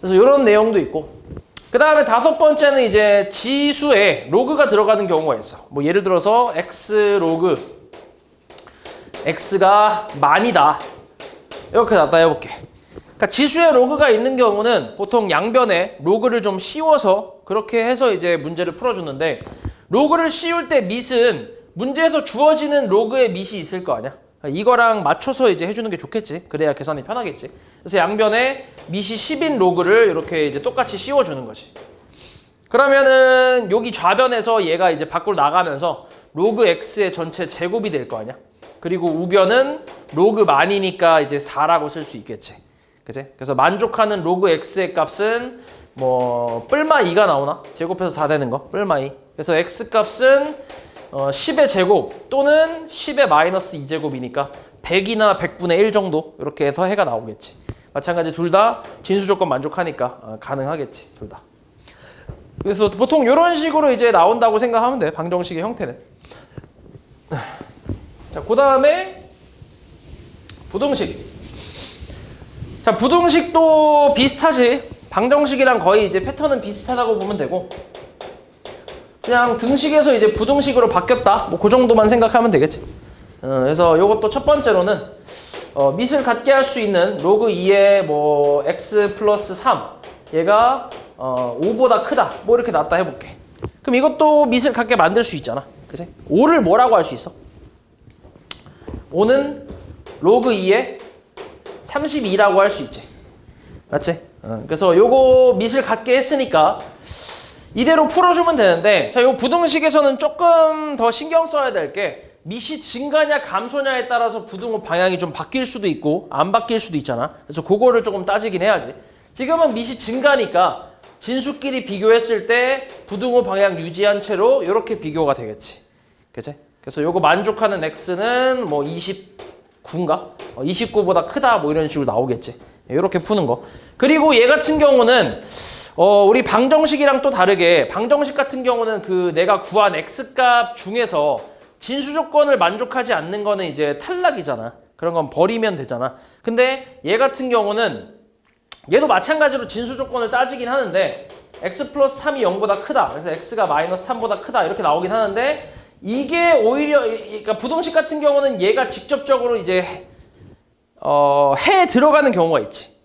그래서 이런 내용도 있고 그 다음에 다섯 번째는 이제 지수에 로그가 들어가는 경우가 있어. 뭐 예를 들어서 x 로그 x가 만이다. 이렇게 나타내볼게. 그러니까 지수에 로그가 있는 경우는 보통 양변에 로그를 좀 씌워서 그렇게 해서 이제 문제를 풀어주는데 로그를 씌울 때 밑은 문제에서 주어지는 로그의 밑이 있을 거 아니야? 이거랑 맞춰서 이제 해주는 게 좋겠지. 그래야 계산이 편하겠지. 그래서 양변에 밑이 10인 로그를 이렇게 이제 똑같이 씌워주는 거지. 그러면은 여기 좌변에서 얘가 이제 밖으로 나가면서 로그 x의 전체 제곱이 될 거 아니야? 그리고 우변은 로그 만이니까 이제 4라고 쓸 수 있겠지. 그치? 그래서 만족하는 로그 x의 값은 뭐 뿔마 2가 나오나? 제곱해서 4 되는 거 뿔마 2. 그래서 x 값은 10의 제곱 또는 10의 마이너스 2제곱이니까 100이나 100분의 1 정도 이렇게 해서 해가 나오겠지. 마찬가지 둘 다 진수 조건 만족하니까 가능하겠지. 둘 다. 그래서 보통 이런 식으로 이제 나온다고 생각하면 돼. 방정식의 형태는. 자, 그 다음에 부등식. 자, 부등식도 비슷하지. 방정식이랑 거의 이제 패턴은 비슷하다고 보면 되고 그냥 등식에서 이제 부등식으로 바뀌었다. 뭐 그 정도만 생각하면 되겠지. 그래서 이것도 첫 번째로는 밑을 같게 할 수 있는 로그 2의 뭐 x 플러스 3 얘가 5보다 크다. 뭐 이렇게 놨다 해볼게. 그럼 이것도 밑을 같게 만들 수 있잖아. 그치? 5를 뭐라고 할 수 있어? 5는 로그 2의 32라고 할 수 있지. 맞지? 그래서 요거 밑을 같게 했으니까 이대로 풀어주면 되는데 자, 요 부등식에서는 조금 더 신경 써야 될 게 밑이 증가냐 감소냐에 따라서 부등호 방향이 좀 바뀔 수도 있고 안 바뀔 수도 있잖아. 그래서 그거를 조금 따지긴 해야지. 지금은 밑이 증가니까 진수끼리 비교했을 때 부등호 방향 유지한 채로 이렇게 비교가 되겠지. 그치? 그래서 요거 만족하는 x는 뭐 29인가? 29보다 크다 뭐 이런 식으로 나오겠지. 이렇게 푸는 거. 그리고 얘 같은 경우는 우리 방정식이랑 또 다르게 방정식 같은 경우는 그 내가 구한 x값 중에서 진수 조건을 만족하지 않는 거는 이제 탈락이잖아. 그런 건 버리면 되잖아. 근데 얘 같은 경우는 얘도 마찬가지로 진수 조건을 따지긴 하는데 x 플러스 3이 0보다 크다. 그래서 x가 마이너스 3보다 크다 이렇게 나오긴 하는데 이게 오히려 그러니까 부동식 같은 경우는 얘가 직접적으로 이제 해에 들어가는 경우가 있지.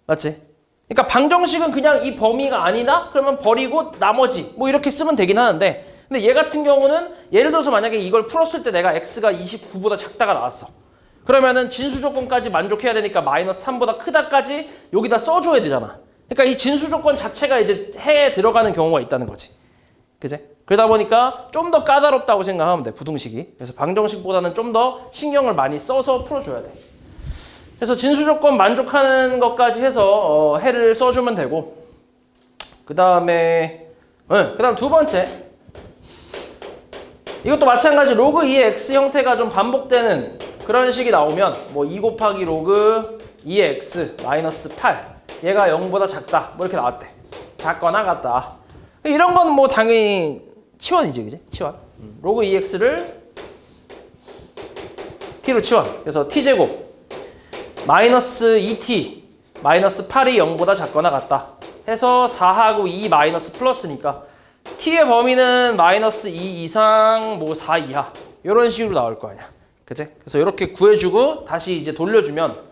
맞지? 그러니까 방정식은 그냥 이 범위가 아니다? 그러면 버리고 나머지 뭐 이렇게 쓰면 되긴 하는데 근데 얘 같은 경우는 예를 들어서 만약에 이걸 풀었을 때 내가 x가 29보다 작다가 나왔어. 그러면은 진수 조건까지 만족해야 되니까 마이너스 3보다 크다까지 여기다 써줘야 되잖아. 그러니까 이 진수 조건 자체가 이제 해에 들어가는 경우가 있다는 거지. 그지? 그러다 보니까 좀 더 까다롭다고 생각하면 돼, 부등식이. 그래서 방정식보다는 좀 더 신경을 많이 써서 풀어줘야 돼. 그래서 진수 조건 만족하는 것까지 해서 해를 써주면 되고 그 다음에 그다음 두 번째 이것도 마찬가지 로그 2의 x 형태가 좀 반복되는 그런 식이 나오면 뭐 2 곱하기 로그 2의 x 마이너스 8 얘가 0보다 작다 뭐 이렇게 나왔대. 작거나 같다. 이런 건 뭐 당연히 치환이지, 그지? 치환. 로그 2x를 t로 치환. 그래서 t제곱 마이너스 2t 마이너스 8이 0보다 작거나 같다 해서 4하고 2 마이너스 플러스니까 t의 범위는 마이너스 2 이상 뭐 4 이하 이런 식으로 나올 거 아니야. 그치? 그래서 이렇게 구해주고 다시 이제 돌려주면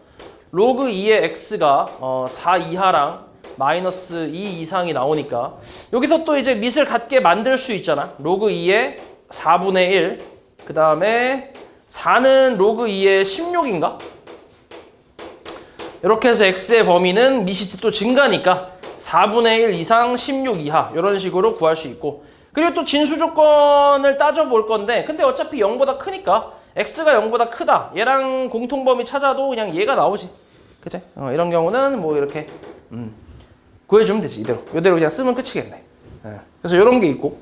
로그 2의 x가 4 이하랑 마이너스 2 이상이 나오니까 여기서 또 이제 밑을 같게 만들 수 있잖아. 로그 2의 4분의 1 그 다음에 4는 로그 2의 16인가? 이렇게 해서 x의 범위는 밑이 또 증가니까 4분의 1 이상 16 이하 이런 식으로 구할 수 있고 그리고 또 진수 조건을 따져볼 건데 근데 어차피 0보다 크니까 x가 0보다 크다 얘랑 공통범위 찾아도 그냥 얘가 나오지. 그치? 이런 경우는 뭐 이렇게 구해주면 되지. 이대로 그냥 쓰면 끝이겠네. 그래서 이런 게 있고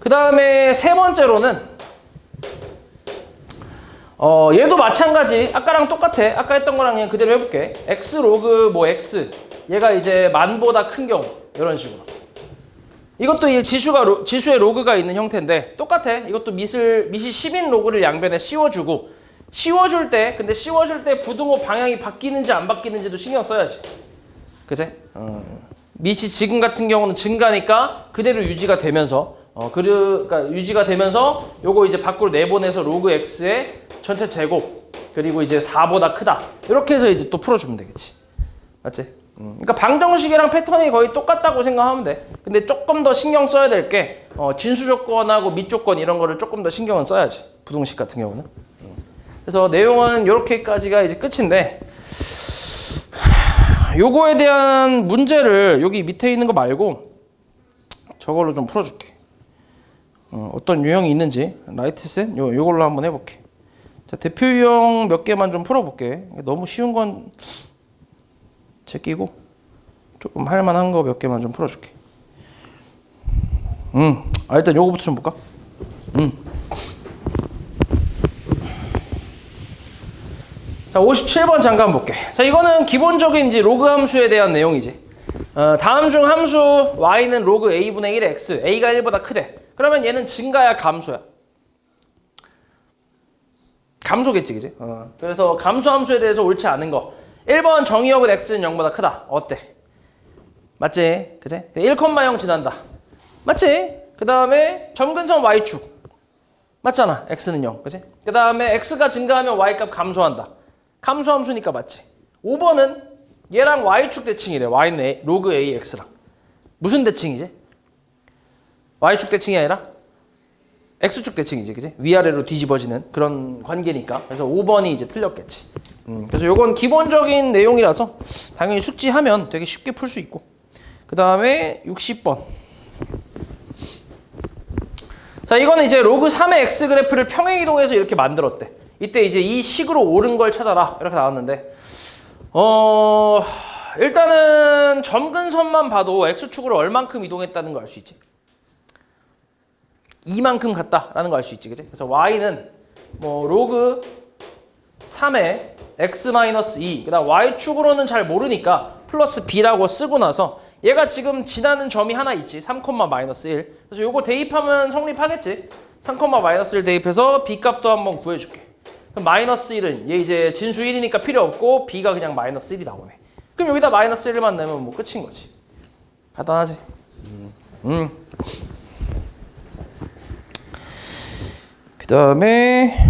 그 다음에 세 번째로는 얘도 마찬가지. 아까랑 똑같아. 아까 했던 거랑 그냥 그대로 해볼게. x 로그 뭐 x 얘가 이제 만보다 큰 경우 이런 식으로. 이것도 이 지수의 로그가 있는 형태인데 똑같아. 이것도 밑이 10인 로그를 양변에 씌워주고 씌워줄 때 근데 씌워줄 때 부등호 방향이 바뀌는지 안 바뀌는지도 신경 써야지. 그제? 밑이 지금 같은 경우는 증가니까 그대로 유지가 되면서 그러니까 유지가 되면서 요거 이제 밖으로 내보내서 로그 x의 전체 제곱 그리고 이제 4보다 크다 이렇게 해서 이제 또 풀어주면 되겠지. 맞지? 그러니까 방정식이랑 패턴이 거의 똑같다고 생각하면 돼. 근데 조금 더 신경 써야 될 게 진수 조건하고 밑 조건 이런 거를 조금 더 신경을 써야지. 부등식 같은 경우는. 그래서 내용은 이렇게까지가 이제 끝인데 요거에 대한 문제를 여기 밑에 있는 거 말고 저걸로 좀 풀어줄게. 어떤 유형이 있는지 라이트셋 요걸로 한번 해볼게. 자, 대표 유형 몇 개만 좀 풀어볼게. 너무 쉬운 건 제끼고 조금 할만한 거 몇 개만 좀 풀어줄게. 일단 요거부터 좀 볼까? 자, 57번 잠깐 볼게. 자, 이거는 기본적인 이제 로그 함수에 대한 내용이지. 다음 중 함수 y는 로그 a분의 1의 x, a가 1보다 크대. 그러면 얘는 증가야 감소야? 감소겠지, 그지? 그래서 감소 함수에 대해서 옳지 않은 거. 1번 정의역은 x는 0보다 크다. 어때? 맞지? 그지? 1,0 지난다. 맞지? 그 다음에 점근선 y축. 맞잖아. x는 0. 그지? 그 다음에 x가 증가하면 y값 감소한다. 감소 함수니까 맞지? 5번은 얘랑 y축 대칭이래. y는 로그 ax랑. 무슨 대칭이지? y축 대칭이 아니라 x축 대칭이지. 그지? 위아래로 뒤집어지는 그런 관계니까. 그래서 5번이 이제 틀렸겠지. 그래서 요건 기본적인 내용이라서 당연히 숙지하면 되게 쉽게 풀 수 있고. 그 다음에 60번. 자, 이거는 이제 로그 3의 x 그래프를 평행이동해서 이렇게 만들었대. 이때 이제 이 식으로 옳은 걸 찾아라. 이렇게 나왔는데. 일단은 점근선만 봐도 x축으로 얼만큼 이동했다는 거 알 수 있지. 이만큼 갔다라는 거 알 수 있지. 그지? 그래서 y는 뭐 로그 3의 x-2 그다음 y축으로는 잘 모르니까 플러스 b라고 쓰고 나서 얘가 지금 지나는 점이 하나 있지. 3,-1. 그래서 요거 대입하면 성립하겠지. 3,-1 대입해서 b 값도 한번 구해줄게. 그럼 마이너스 1은 얘 이제 진수 1이니까 필요 없고 b가 그냥 마이너스 1이 나오네. 그럼 여기다 마이너스 1만 내면 뭐 끝인 거지. 간단하지. 그 다음에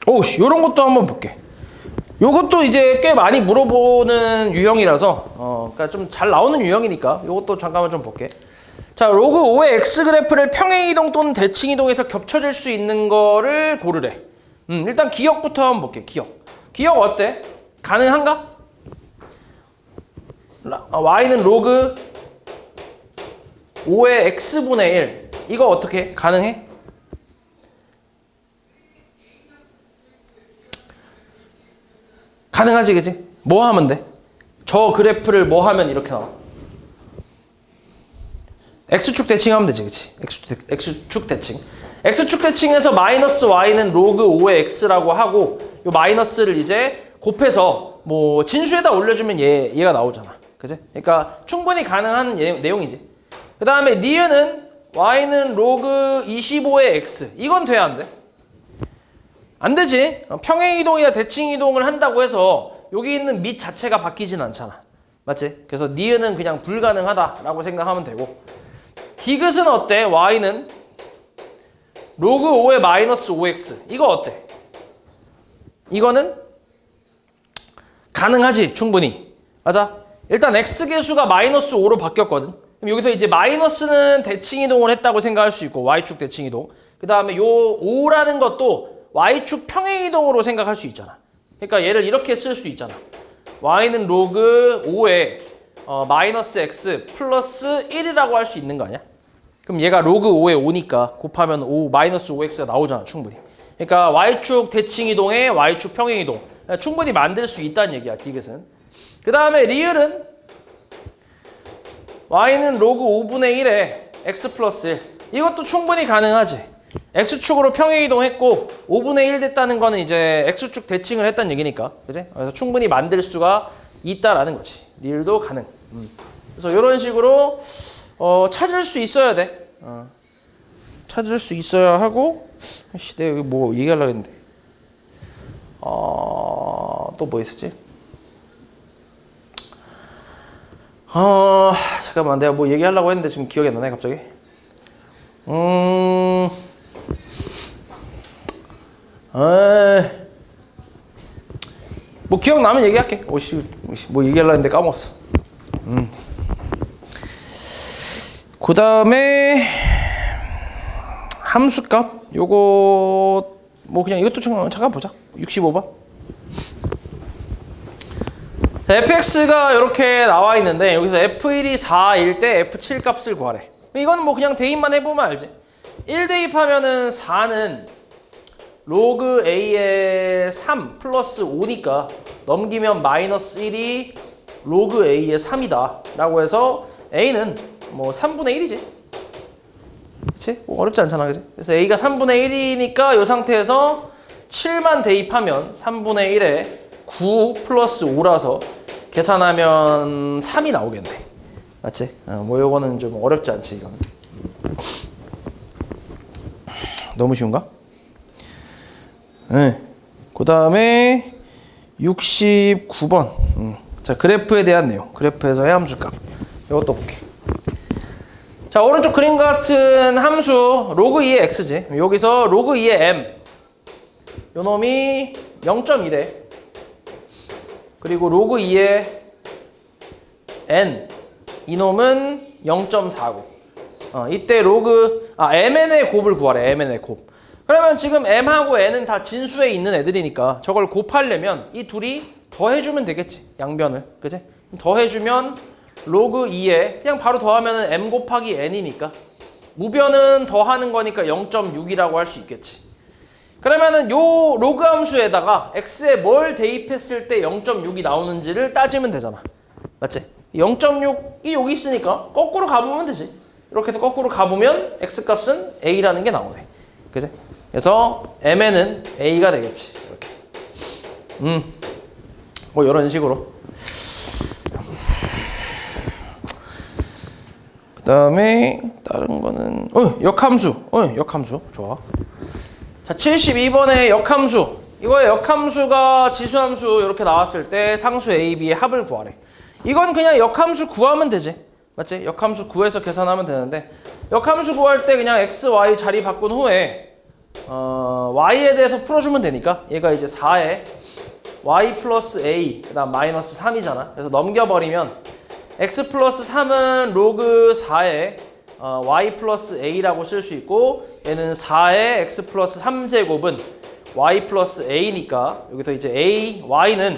오씨 요런 것도 한번 볼게. 요것도 이제 꽤 많이 물어보는 유형이라서 그러니까 좀 잘 나오는 유형이니까 요것도 잠깐만 좀 볼게. 자, 로그 5의 x 그래프를 평행이동 또는 대칭이동에서 겹쳐질 수 있는 거를 고르래. 일단 기억부터 한번 볼게. 기억 어때? 가능한가? y는 로그 5의 x분의 1 이거 어떻게 가능해? 가능하지, 그지? 뭐 하면 돼? 저 그래프를 뭐 하면 이렇게 나와? x축 대칭하면 되지, 그치? x축 대칭. x축 대칭에서 마이너스 y는 로그 5의 x라고 하고 요 마이너스를 이제 곱해서 뭐 진수에다 올려주면 얘가 나오잖아. 그지? 그러니까 충분히 가능한 내용이지. 그 다음에 니은은 y는 로그 25의 x. 이건 돼야 안 돼? 안 되지. 평행이동이나 대칭이동을 한다고 해서 여기 있는 밑 자체가 바뀌진 않잖아. 맞지? 그래서 니은은 그냥 불가능하다라고 생각하면 되고 디귿은 어때? y는 로그 5의 마이너스 5x. 이거 어때? 이거는 가능하지. 충분히. 맞아? 일단 x계수가 마이너스 5로 바뀌었거든. 그럼 여기서 이제 마이너스는 대칭이동을 했다고 생각할 수 있고 y축 대칭이동. 그 다음에 요 5라는 것도 y축 평행이동으로 생각할 수 있잖아. 그러니까 얘를 이렇게 쓸 수 있잖아. y는 로그 5에 마이너스 x 플러스 1이라고 할 수 있는 거 아니야? 그럼 얘가 로그 5에 5니까 곱하면 5 마이너스 5x가 나오잖아. 충분히. 그러니까 y축 대칭이동에 y축 평행이동 충분히 만들 수 있다는 얘기야. 디귿은. 그 다음에 리을은 y는 로그 5분의 1에 x 플러스 1 이것도 충분히 가능하지. x축으로 평행이동했고 5분의 1 됐다는 거는 이제 x축 대칭을 했다는 얘기니까. 그지? 그래서 충분히 만들 수가 있다라는 거지. 리을도 가능. 그래서 이런 식으로 찾을 수 있어야 돼. 찾을 수 있어야 하고 내가 여기 뭐 얘기하려고 했는데 또 뭐 있었지? 잠깐만 내가 뭐 얘기하려고 했는데 지금 기억이 안 나네 갑자기. 뭐 기억나면 얘기할게. 뭐 얘기하려고 했는데 까먹었어. 그 다음에 함수값 요거 뭐 그냥 이것도 잠깐 보자. 65번. 자, fx가 이렇게 나와 있는데 여기서 f1이 4일 때 f7 값을 구하래. 이거는 뭐 그냥 대입만 해보면 알지. 1 대입하면은 4는 로그 a의 3 플러스 5니까 넘기면 마이너스 1이 로그 a의 3이다 라고 해서 a는 뭐 3분의 1이지. 그치? 뭐 어렵지 않잖아. 그치? 그래서 a가 3분의 1이니까 이 상태에서 7만 대입하면 3분의 1에 9 플러스 5라서 계산하면 3이 나오겠네. 맞지? 뭐 요거는 좀 어렵지 않지 이거는. 너무 쉬운가? 네. 그 다음에 69번. 자, 그래프에 대한 내용. 그래프에서의 함수값. 이것도 볼게. 자, 오른쪽 그림 같은 함수 로그 2의 x지. 여기서 로그 2의 m. 요 놈이 0.1에 그리고 로그 2의 n. 이 놈은 0.49. 이때 로그 mn의 곱을 구하래. mn의 곱. 그러면 지금 m하고 n은 다 진수에 있는 애들이니까 저걸 곱하려면 이 둘이 더해주면 되겠지. 양변을. 그지? 더해주면 로그 2에 그냥 바로 더하면 m 곱하기 n이니까 우변은 더하는 거니까 0.6이라고 할 수 있겠지. 그러면은 요 로그 함수에다가 x에 뭘 대입했을 때 0.6이 나오는지를 따지면 되잖아. 맞지? 0.6이 여기 있으니까 거꾸로 가보면 되지. 이렇게 해서 거꾸로 가보면 x값은 a라는 게 나오네. 그지? 그래서 mn은 a가 되겠지. 이렇게. 뭐 이런 식으로. 그 다음에 다른 거는 역함수. 역함수 좋아. 자, 72번의 역함수. 이거의 역함수가 지수함수 이렇게 나왔을 때 상수 A, B의 합을 구하래. 이건 그냥 역함수 구하면 되지. 맞지? 역함수 구해서 계산하면 되는데 역함수 구할 때 그냥 X, Y 자리 바꾼 후에 Y에 대해서 풀어주면 되니까 얘가 이제 4에 Y 플러스 A 그 다음 마이너스 3이잖아. 그래서 넘겨버리면 X 플러스 3은 로그 4에 Y 플러스 A라고 쓸 수 있고 얘는 4의 X 플러스 3제곱은 Y 플러스 A니까 여기서 이제 A, Y는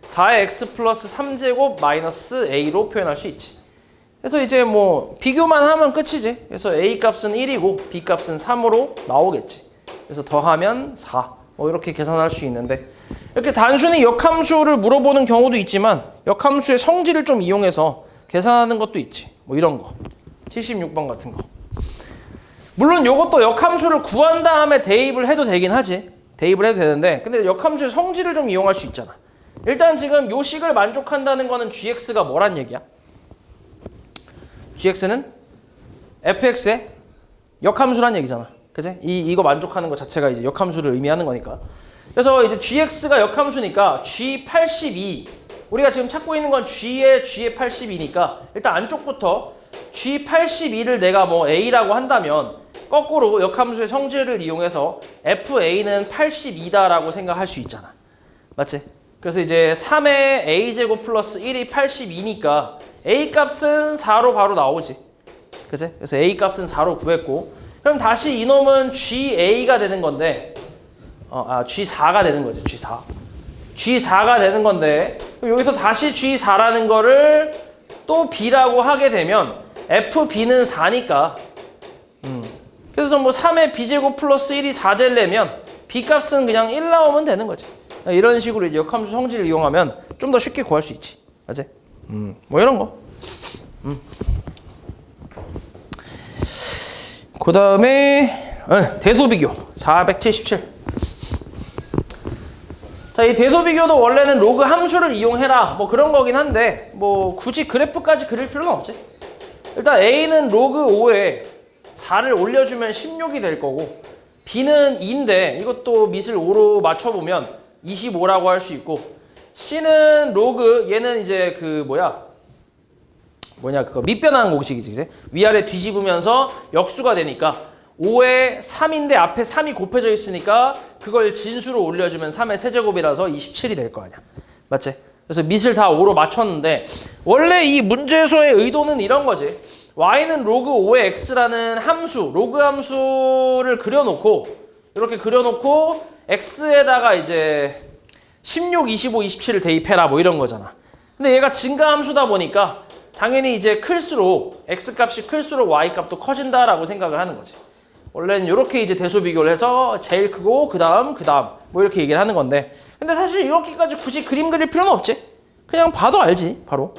4의 X 플러스 3제곱 마이너스 A로 표현할 수 있지. 그래서 이제 뭐 비교만 하면 끝이지. 그래서 A 값은 1이고 B 값은 3으로 나오겠지. 그래서 더하면 4. 뭐 이렇게 계산할 수 있는데 이렇게 단순히 역함수를 물어보는 경우도 있지만 역함수의 성질을 좀 이용해서 계산하는 것도 있지. 뭐 이런 거. 76번 같은 거. 물론 이것도 역함수를 구한 다음에 대입을 해도 되긴 하지. 대입을 해도 되는데 근데 역함수의 성질을 좀 이용할 수 있잖아. 일단 지금 요 식을 만족한다는 거는 gx가 뭐란 얘기야? gx는 fx의 역함수란 얘기잖아. 그치? 이거 만족하는 것 자체가 이제 역함수를 의미하는 거니까. 그래서 이제 gx가 역함수니까 g82 우리가 지금 찾고 있는 건 g의 82니까 일단 안쪽부터 g82를 내가 뭐 a라고 한다면 거꾸로 역함수의 성질을 이용해서 fa는 82다라고 생각할 수 있잖아. 맞지? 그래서 이제 3의 a제곱 플러스 1이 82니까 a 값은 4로 바로 나오지. 그치? 그래서 a 값은 4로 구했고 그럼 다시 이놈은 GA가 되는 건데 G4가 되는 거지. G4가 되는 건데 그럼 여기서 다시 G4라는 거를 또 B라고 하게 되면 FB는 4니까 그래서 뭐 3의 B제곱 플러스 1이 4 되려면 B 값은 그냥 1 나오면 되는 거지. 이런 식으로 이제 역함수 성질을 이용하면 좀 더 쉽게 구할 수 있지. 맞지? 뭐 이런 거. 그 다음에 대소비교 477. 자, 이 대소비교도 원래는 로그 함수를 이용해라 뭐 그런 거긴 한데 뭐 굳이 그래프까지 그릴 필요는 없지. 일단 A는 로그 5에 4를 올려주면 16이 될 거고 B는 2인데 이것도 밑을 5로 맞춰보면 25라고 할 수 있고 C는 로그 얘는 이제 그 그거 밑변환 공식이지. 그치? 위아래 뒤집으면서 역수가 되니까 5에 3인데 앞에 3이 곱해져 있으니까 그걸 진수로 올려주면 3의 세제곱이라서 27이 될 거 아니야. 맞지? 그래서 밑을 다 5로 맞췄는데 원래 이 문제에서의 의도는 이런 거지. y는 로그 5의 x라는 함수, 로그 함수를 그려놓고 이렇게 그려놓고 x에다가 이제 16, 25, 27을 대입해라 뭐 이런 거잖아. 근데 얘가 증가 함수다 보니까 당연히 이제 클수록 x값이 클수록 y값도 커진다라고 생각을 하는 거지. 원래는 이렇게 이제 대소 비교를 해서 제일 크고 그다음 뭐 이렇게 얘기를 하는 건데 근데 사실 이렇게까지 굳이 그림 그릴 필요는 없지. 그냥 봐도 알지 바로.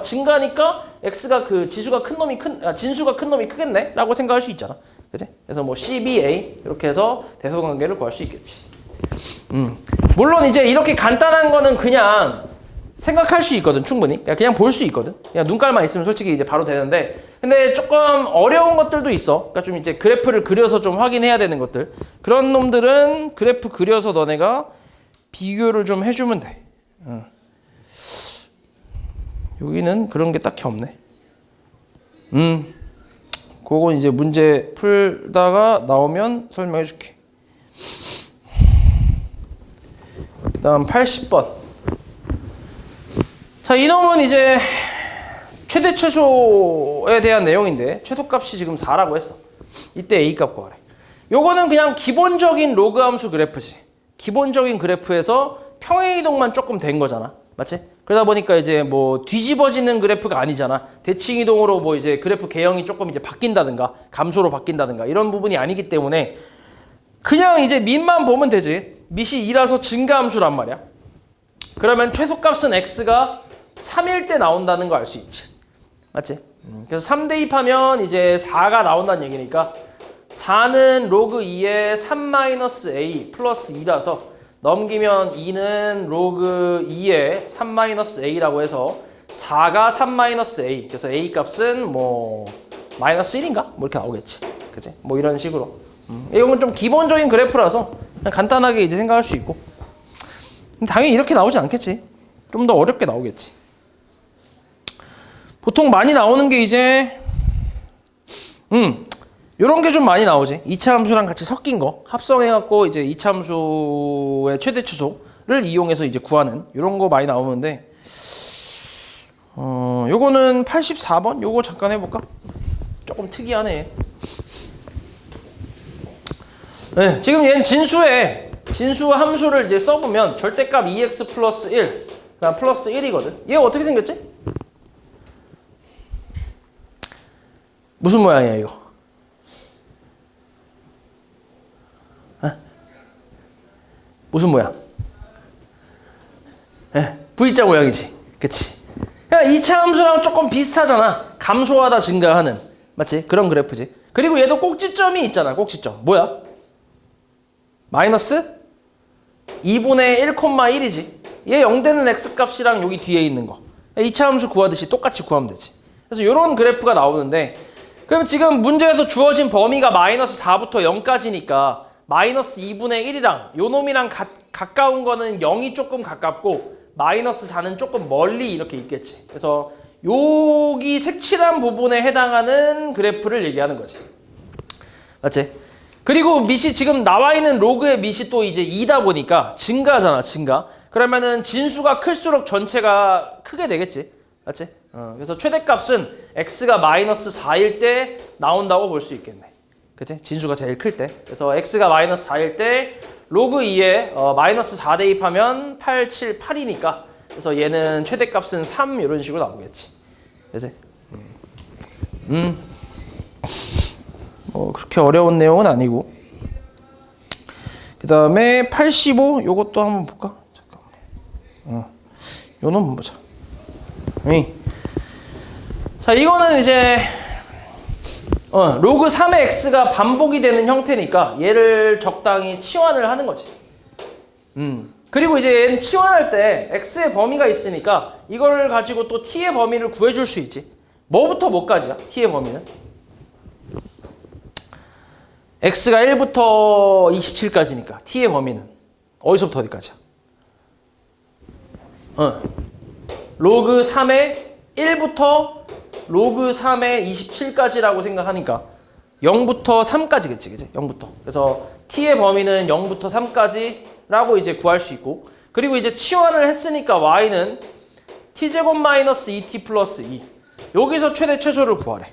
증가니까 x가 그 지수가 큰 놈이 진수가 큰 놈이 크겠네 라고 생각할 수 있잖아. 그치? 그래서 뭐 CBA 이렇게 해서 대소관계를 구할 수 있겠지. 물론 이제 이렇게 간단한 거는 그냥 생각할 수 있거든. 충분히 그냥 볼 수 있거든. 그냥 눈깔만 있으면 솔직히 이제 바로 되는데 근데 조금 어려운 것들도 있어. 그러니까 좀 이제 그래프를 그려서 좀 확인해야 되는 것들. 그런 놈들은 그래프 그려서 너네가 비교를 좀 해주면 돼. 여기는 그런 게 딱히 없네. 그건 이제 문제 풀다가 나오면 설명해 줄게. 그 다음 80번. 자, 이놈은 이제 최대 최소에 대한 내용인데 최소값이 지금 4라고 했어. 이때 A값 구하래. 요거는 그냥 기본적인 로그 함수 그래프지. 기본적인 그래프에서 평행이동만 조금 된 거잖아. 맞지? 그러다 보니까 이제 뭐 뒤집어지는 그래프가 아니잖아. 대칭이동으로 뭐 이제 그래프 개형이 조금 이제 바뀐다든가 감소로 바뀐다든가 이런 부분이 아니기 때문에 그냥 이제 밑만 보면 되지. 밑이 2라서 증가함수란 말이야. 그러면 최소값은 x가 3일 때 나온다는 거 알 수 있지. 맞지? 그래서 3 대입하면 이제 4가 나온다는 얘기니까 4는 로그 2의 3-a 플러스 2라서 넘기면 2는 로그 2의 3-a라고 해서 4가 3-a 그래서 a 값은 뭐 마이너스 1인가? 뭐 이렇게 나오겠지. 그치? 뭐 이런 식으로 이건 좀 기본적인 그래프라서 그냥 간단하게 이제 생각할 수 있고. 당연히 이렇게 나오지 않겠지. 좀 더 어렵게 나오겠지. 보통 많이 나오는 게 이제 요런 게 좀 많이 나오지. 2차 함수랑 같이 섞인 거 합성해갖고 이제 2차 함수의 최대 최소를 이용해서 이제 구하는 요런 거 많이 나오는데 요거는 84번 요거 잠깐 해볼까? 조금 특이하네. 네, 지금 얘는 진수 함수를 이제 써보면 절대값 2x 플러스 1 그다음 플러스 1이거든. 얘가 어떻게 생겼지? 무슨 모양이야 이거? 무슨 모양? V자 모양이지. 그치? 그러니까 2차 함수랑 조금 비슷하잖아. 감소하다 증가하는. 맞지? 그런 그래프지. 그리고 얘도 꼭지점이 있잖아. 꼭지점. 뭐야? 마이너스 2분의 1,1이지. 얘 0 되는 x값이랑 여기 뒤에 있는 거. 2차 함수 구하듯이 똑같이 구하면 되지. 그래서 이런 그래프가 나오는데 그럼 지금 문제에서 주어진 범위가 마이너스 4부터 0까지니까 마이너스 2분의 1이랑 요 놈이랑 가까운 거는 0이 조금 가깝고 마이너스 4는 조금 멀리 이렇게 있겠지. 그래서 여기 색칠한 부분에 해당하는 그래프를 얘기하는 거지. 맞지? 그리고 밑이 지금 나와 있는 로그의 밑이 또 이제 2다 보니까 증가잖아, 증가. 그러면은 진수가 클수록 전체가 크게 되겠지. 맞지? 그래서 최대값은 x가 마이너스 4일 때 나온다고 볼 수 있겠네. 그치? 진수가 제일 클 때. 그래서 x가 마이너스 4일 때 로그 2에 마이너스 4 대입하면 8, 7, 8이니까 그래서 얘는 최대값은 3 이런 식으로 나오겠지. 그치? 뭐 그렇게 어려운 내용은 아니고. 그 다음에 85 요것도 한번 볼까? 잠깐만. 요놈 한번 보자. 자, 이거는 이제 로그 3의 x가 반복이 되는 형태니까 얘를 적당히 치환을 하는 거지. 그리고 이제 얘는 치환할 때 x의 범위가 있으니까 이걸 가지고 또 t의 범위를 구해줄 수 있지. 뭐부터 뭐까지야? t의 범위는? x가 1부터 27까지니까 t의 범위는 어디서부터 어디까지야? 로그 3의 1부터 로그 3의 27까지라고 생각하니까 0부터 3까지겠지, 그치? 0부터. 그래서 t의 범위는 0부터 3까지라고 이제 구할 수 있고, 그리고 이제 치환을 했으니까 y는 t제곱 마이너스 2t 플러스 2. 여기서 최대 최소를 구하래.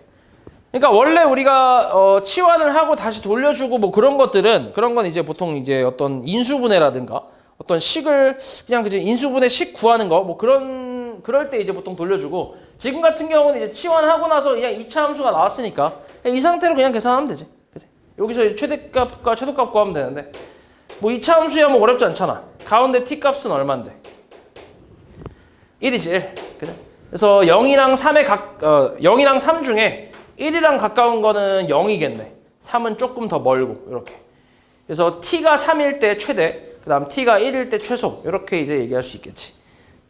그러니까 원래 우리가 치환을 하고 다시 돌려주고 뭐 그런 건 이제 보통 이제 어떤 인수분해라든가 어떤 식을 그냥 그지 인수분해 식 구하는 거 뭐 그럴 때 이제 보통 돌려주고, 지금 같은 경우는 이제 치환하고 나서 그냥 2차 함수가 나왔으니까 이 상태로 그냥 계산하면 되지. 그치? 여기서 최대값과 최소값 구하면 되는데 뭐 2차 함수야 뭐 어렵지 않잖아. 가운데 t값은 얼만데? 1이지 1. 그래? 그래서 0이랑 3 중에 1이랑 가까운 거는 0이겠네. 3은 조금 더 멀고 이렇게. 그래서 t가 3일 때 최대, 그 다음 t가 1일 때 최소, 이렇게 이제 얘기할 수 있겠지.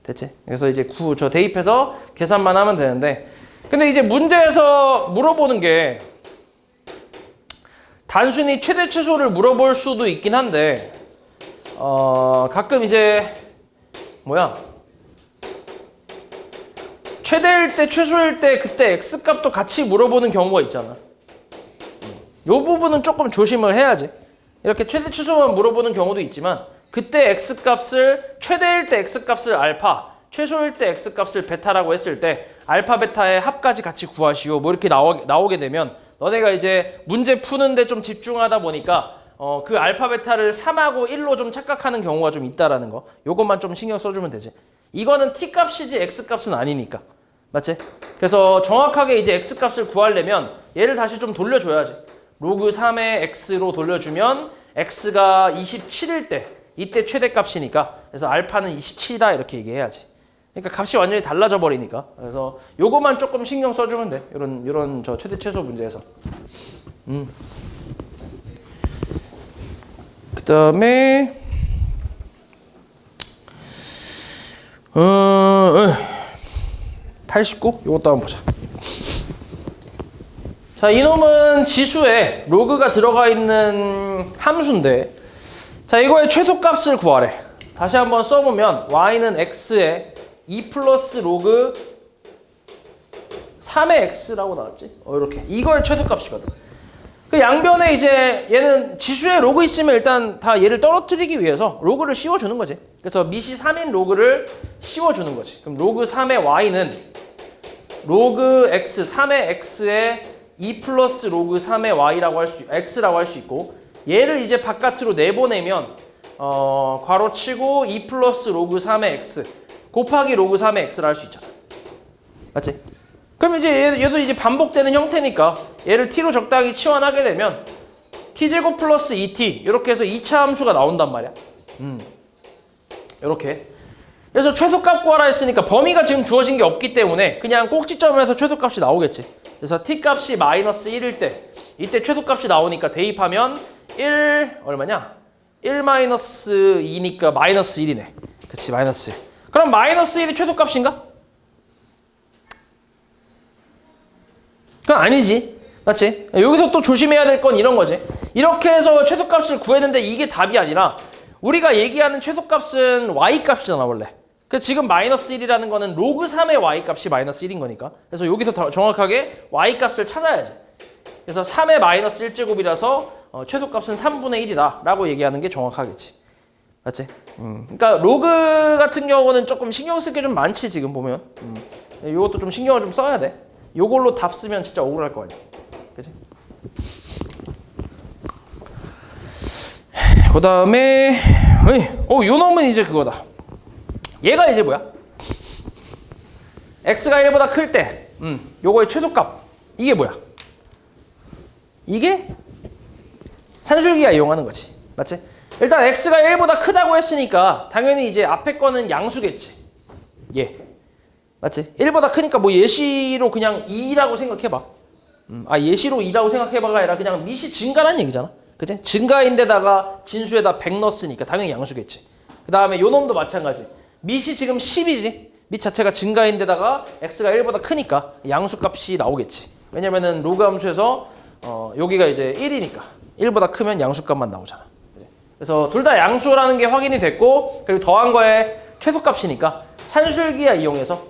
됐지? 그래서 이제 저 대입해서 계산만 하면 되는데, 근데 이제 문제에서 물어보는 게 단순히 최대 최소를 물어볼 수도 있긴 한데 가끔 이제 최대일 때 최소일 때 그때 x값도 같이 물어보는 경우가 있잖아. 요 부분은 조금 조심을 해야지. 이렇게 최대 최소만 물어보는 경우도 있지만 그때 x값을 최대일 때 x값을 알파, 최소일 때 x값을 베타라고 했을 때 알파 베타의 합까지 같이 구하시오 뭐 이렇게 나오게 되면 너네가 이제 문제 푸는데 좀 집중하다 보니까 그 알파 베타를 3하고 1로 좀 착각하는 경우가 좀 있다라는 거, 요것만 좀 신경 써주면 되지. 이거는 t값이지 x값은 아니니까. 맞지? 그래서 정확하게 이제 x값을 구하려면 얘를 다시 좀 돌려줘야지. 로그 3의 x로 돌려주면 x가 27일 때 이때 최대값이니까, 그래서 알파는 27이다 이렇게 얘기해야지. 그러니까 값이 완전히 달라져 버리니까. 그래서 요거만 조금 신경 써주면 돼. 요런 저 최대 최소 문제에서. 그 다음에 89? 요것도 한번 보자. 자, 이놈은 지수에 로그가 들어가 있는 함수인데, 자, 이거의 최소값을 구하래. 다시 한번 써보면 y는 x에 2 플러스 로그 3의 x라고 나왔지? 이렇게. 이거의 최소값이거든. 그 양변에 이제 얘는 지수에 로그 있으면 일단 다 얘를 떨어뜨리기 위해서 로그를 씌워주는 거지. 그래서 미시 3인 로그를 씌워주는 거지. 그럼 로그 3의 y는 로그 x, 3의 x에 2 플러스 로그 3의 y라고 할 수, x라고 할 수 있고, 얘를 이제 바깥으로 내보내면 괄호 치고 2 플러스 로그 3의 x 곱하기 로그 3의 x를 할 수 있잖아. 맞지? 그럼 이제 얘도 이제 반복되는 형태니까 얘를 t로 적당히 치환하게 되면 t제곱 플러스 2t 이렇게 해서 2차 함수가 나온단 말이야. 이렇게. 그래서 최소값 구하라 했으니까 범위가 지금 주어진 게 없기 때문에 그냥 꼭지점에서 최소값이 나오겠지. 그래서 t값이 마이너스 1일 때 이때 최소값이 나오니까 대입하면 1 얼마냐? 1 마이너스 2니까 마이너스 1이네. 그치, 마이너스 1. 그럼 마이너스 1이 최소값인가? 그건 아니지. 맞지? 여기서 또 조심해야 될 건 이런 거지. 이렇게 해서 최소값을 구했는데 이게 답이 아니라 우리가 얘기하는 최소값은 y값이잖아 원래. 그 지금 마이너스 1이라는 거는 로그 3의 y값이 마이너스 1인 거니까. 그래서 여기서 더 정확하게 y값을 찾아야지. 그래서 3의 마이너스 1제곱이라서 최소값은 3분의 1이다 라고 얘기하는 게 정확하겠지. 맞지? 그러니까 로그 같은 경우는 조금 신경 쓸 게 좀 많지 지금 보면. 이것도 좀 신경을 좀 써야 돼. 요걸로 답 쓰면 진짜 억울할 거 아니야. 그치? 그 다음에 요 놈은 이제 그거다. 얘가 이제 뭐야? x가 1보다 클 때 요거의 최소값 이게 뭐야? 이게 산술기가 이용하는 거지. 맞지? 일단 x가 1보다 크다고 했으니까 당연히 이제 앞에 거는 양수겠지. 예. 맞지? 1보다 크니까 뭐 예시로 그냥 2라고 생각해봐. 예시로 2라고 생각해봐가 아니라 그냥 미시 증가라는 얘기잖아. 그치? 증가인데다가 진수에다 100 넣었으니까 당연히 양수겠지. 그 다음에 요 놈도 마찬가지. 미시 지금 10이지. 밑 자체가 증가인데다가 x가 1보다 크니까 양수값이 나오겠지. 왜냐면은 로그 함수에서 여기가 이제 1이니까 1보다 크면 양수값만 나오잖아. 그치? 그래서 둘 다 양수라는 게 확인이 됐고, 그리고 더한 거에 최소값이니까 산술기하 이용해서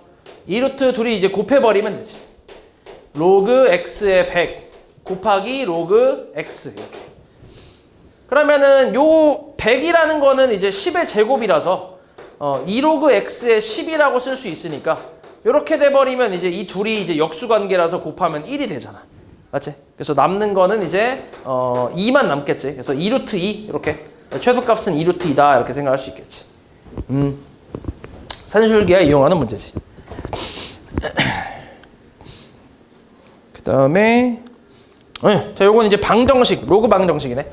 이 루트 둘이 이제 곱해버리면 되지. 로그 x의 100 곱하기 로그 x 이렇게. 그러면은 요 100이라는 거는 이제 10의 제곱이라서 2로그 x의 10이라고 쓸 수 있으니까 이렇게 돼버리면 이제 이 둘이 이제 역수관계라서 곱하면 1이 되잖아. 맞지? 그래서 남는 거는 이제 2만 남겠지. 그래서 2루트 2 이렇게 최소값은 2루트 2다 이렇게 생각할 수 있겠지. 산술기하 이용하는 문제지. 그 다음에 자, 요건 이제 방정식, 로그 방정식이네.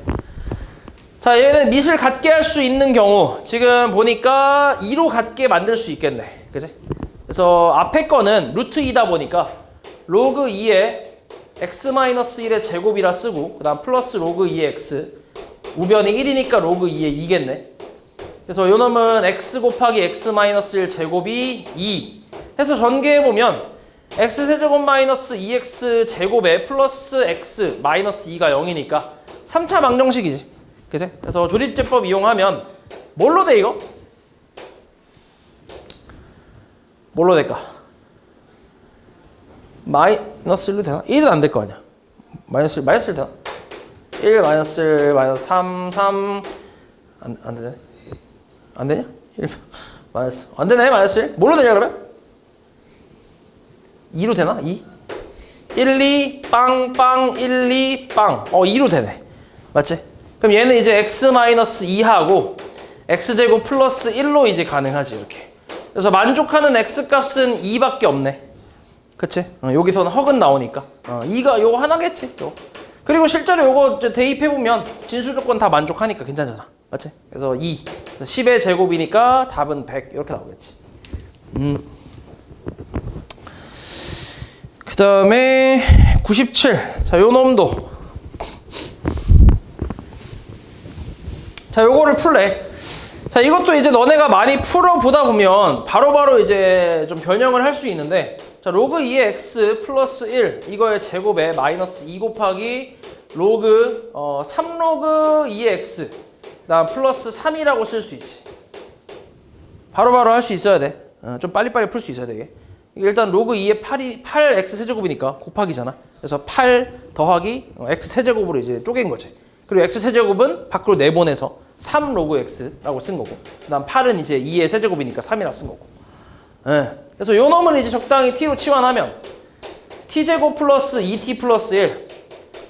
자, 얘는 밑을 같게 할 수 있는 경우 지금 보니까 2로 같게 만들 수 있겠네. 그치? 그래서 앞에 거는 루트 2다 보니까 로그 2에 x-1의 제곱이라 쓰고 그 다음 플러스 로그 2의 x 우변이 1이니까 로그 2의 2겠네. 그래서 요 놈은 x 곱하기 x-1 제곱이 2 해서 전개해보면 x세제곱 마이너스 2x 제곱에 플러스 x 마이너스 2가 0이니까 3차 방정식이지. 그치? 그래서 조립제법 이용하면 뭘로 돼 이거? 뭘로 될까? 마이너스 1로 되나? 1은 안 될 거 아니야. 마이너스 1 되나? 1 마이너스 1 마이너스 3 안 되네. 안 되냐? 1 마이너스 안 되네. 마이너스 1 뭘로 되냐 그러면? 2로 되나? 2? 1, 2, 빵, 1, 2, 빵. 2로 되네. 맞지? 그럼 얘는 이제 x-2하고 x제곱 플러스 1로 이제 가능하지, 이렇게. 그래서 만족하는 x값은 2밖에 없네. 그치? 여기서는 헉은 나오니까. 2가 요거 하나겠지, 요거. 그리고 실제로 요거 대입해보면 진수 조건 다 만족하니까 괜찮잖아. 맞지? 그래서 2. 10의 제곱이니까 답은 100. 이렇게 나오겠지. 그 다음에 97. 자, 요 놈도. 자, 요거를 풀래. 자, 이것도 이제 너네가 많이 풀어보다 보면 바로바로 이제 좀 변형을 할 수 있는데, 자, 로그 2의 x 플러스 1 이거의 제곱에 마이너스 2 곱하기 로그 3로그 2의 x 그다음 플러스 3이라고 쓸 수 있지. 바로바로 할 수 있어야 돼. 좀 빨리빨리 풀 수 있어야 돼. 일단 로그 2의 8x 세제곱이니까 곱하기잖아. 그래서 8 더하기 x 세제곱으로 이제 쪼갠 거지. 그리고 x 세제곱은 밖으로 내보내서 3 로그 x라고 쓴 거고, 그다음 8은 이제 2의 세제곱이니까 3이라 쓴 거고. 그래서 요 놈을 이제 적당히 t로 치환하면 t제곱 플러스 2t 플러스 1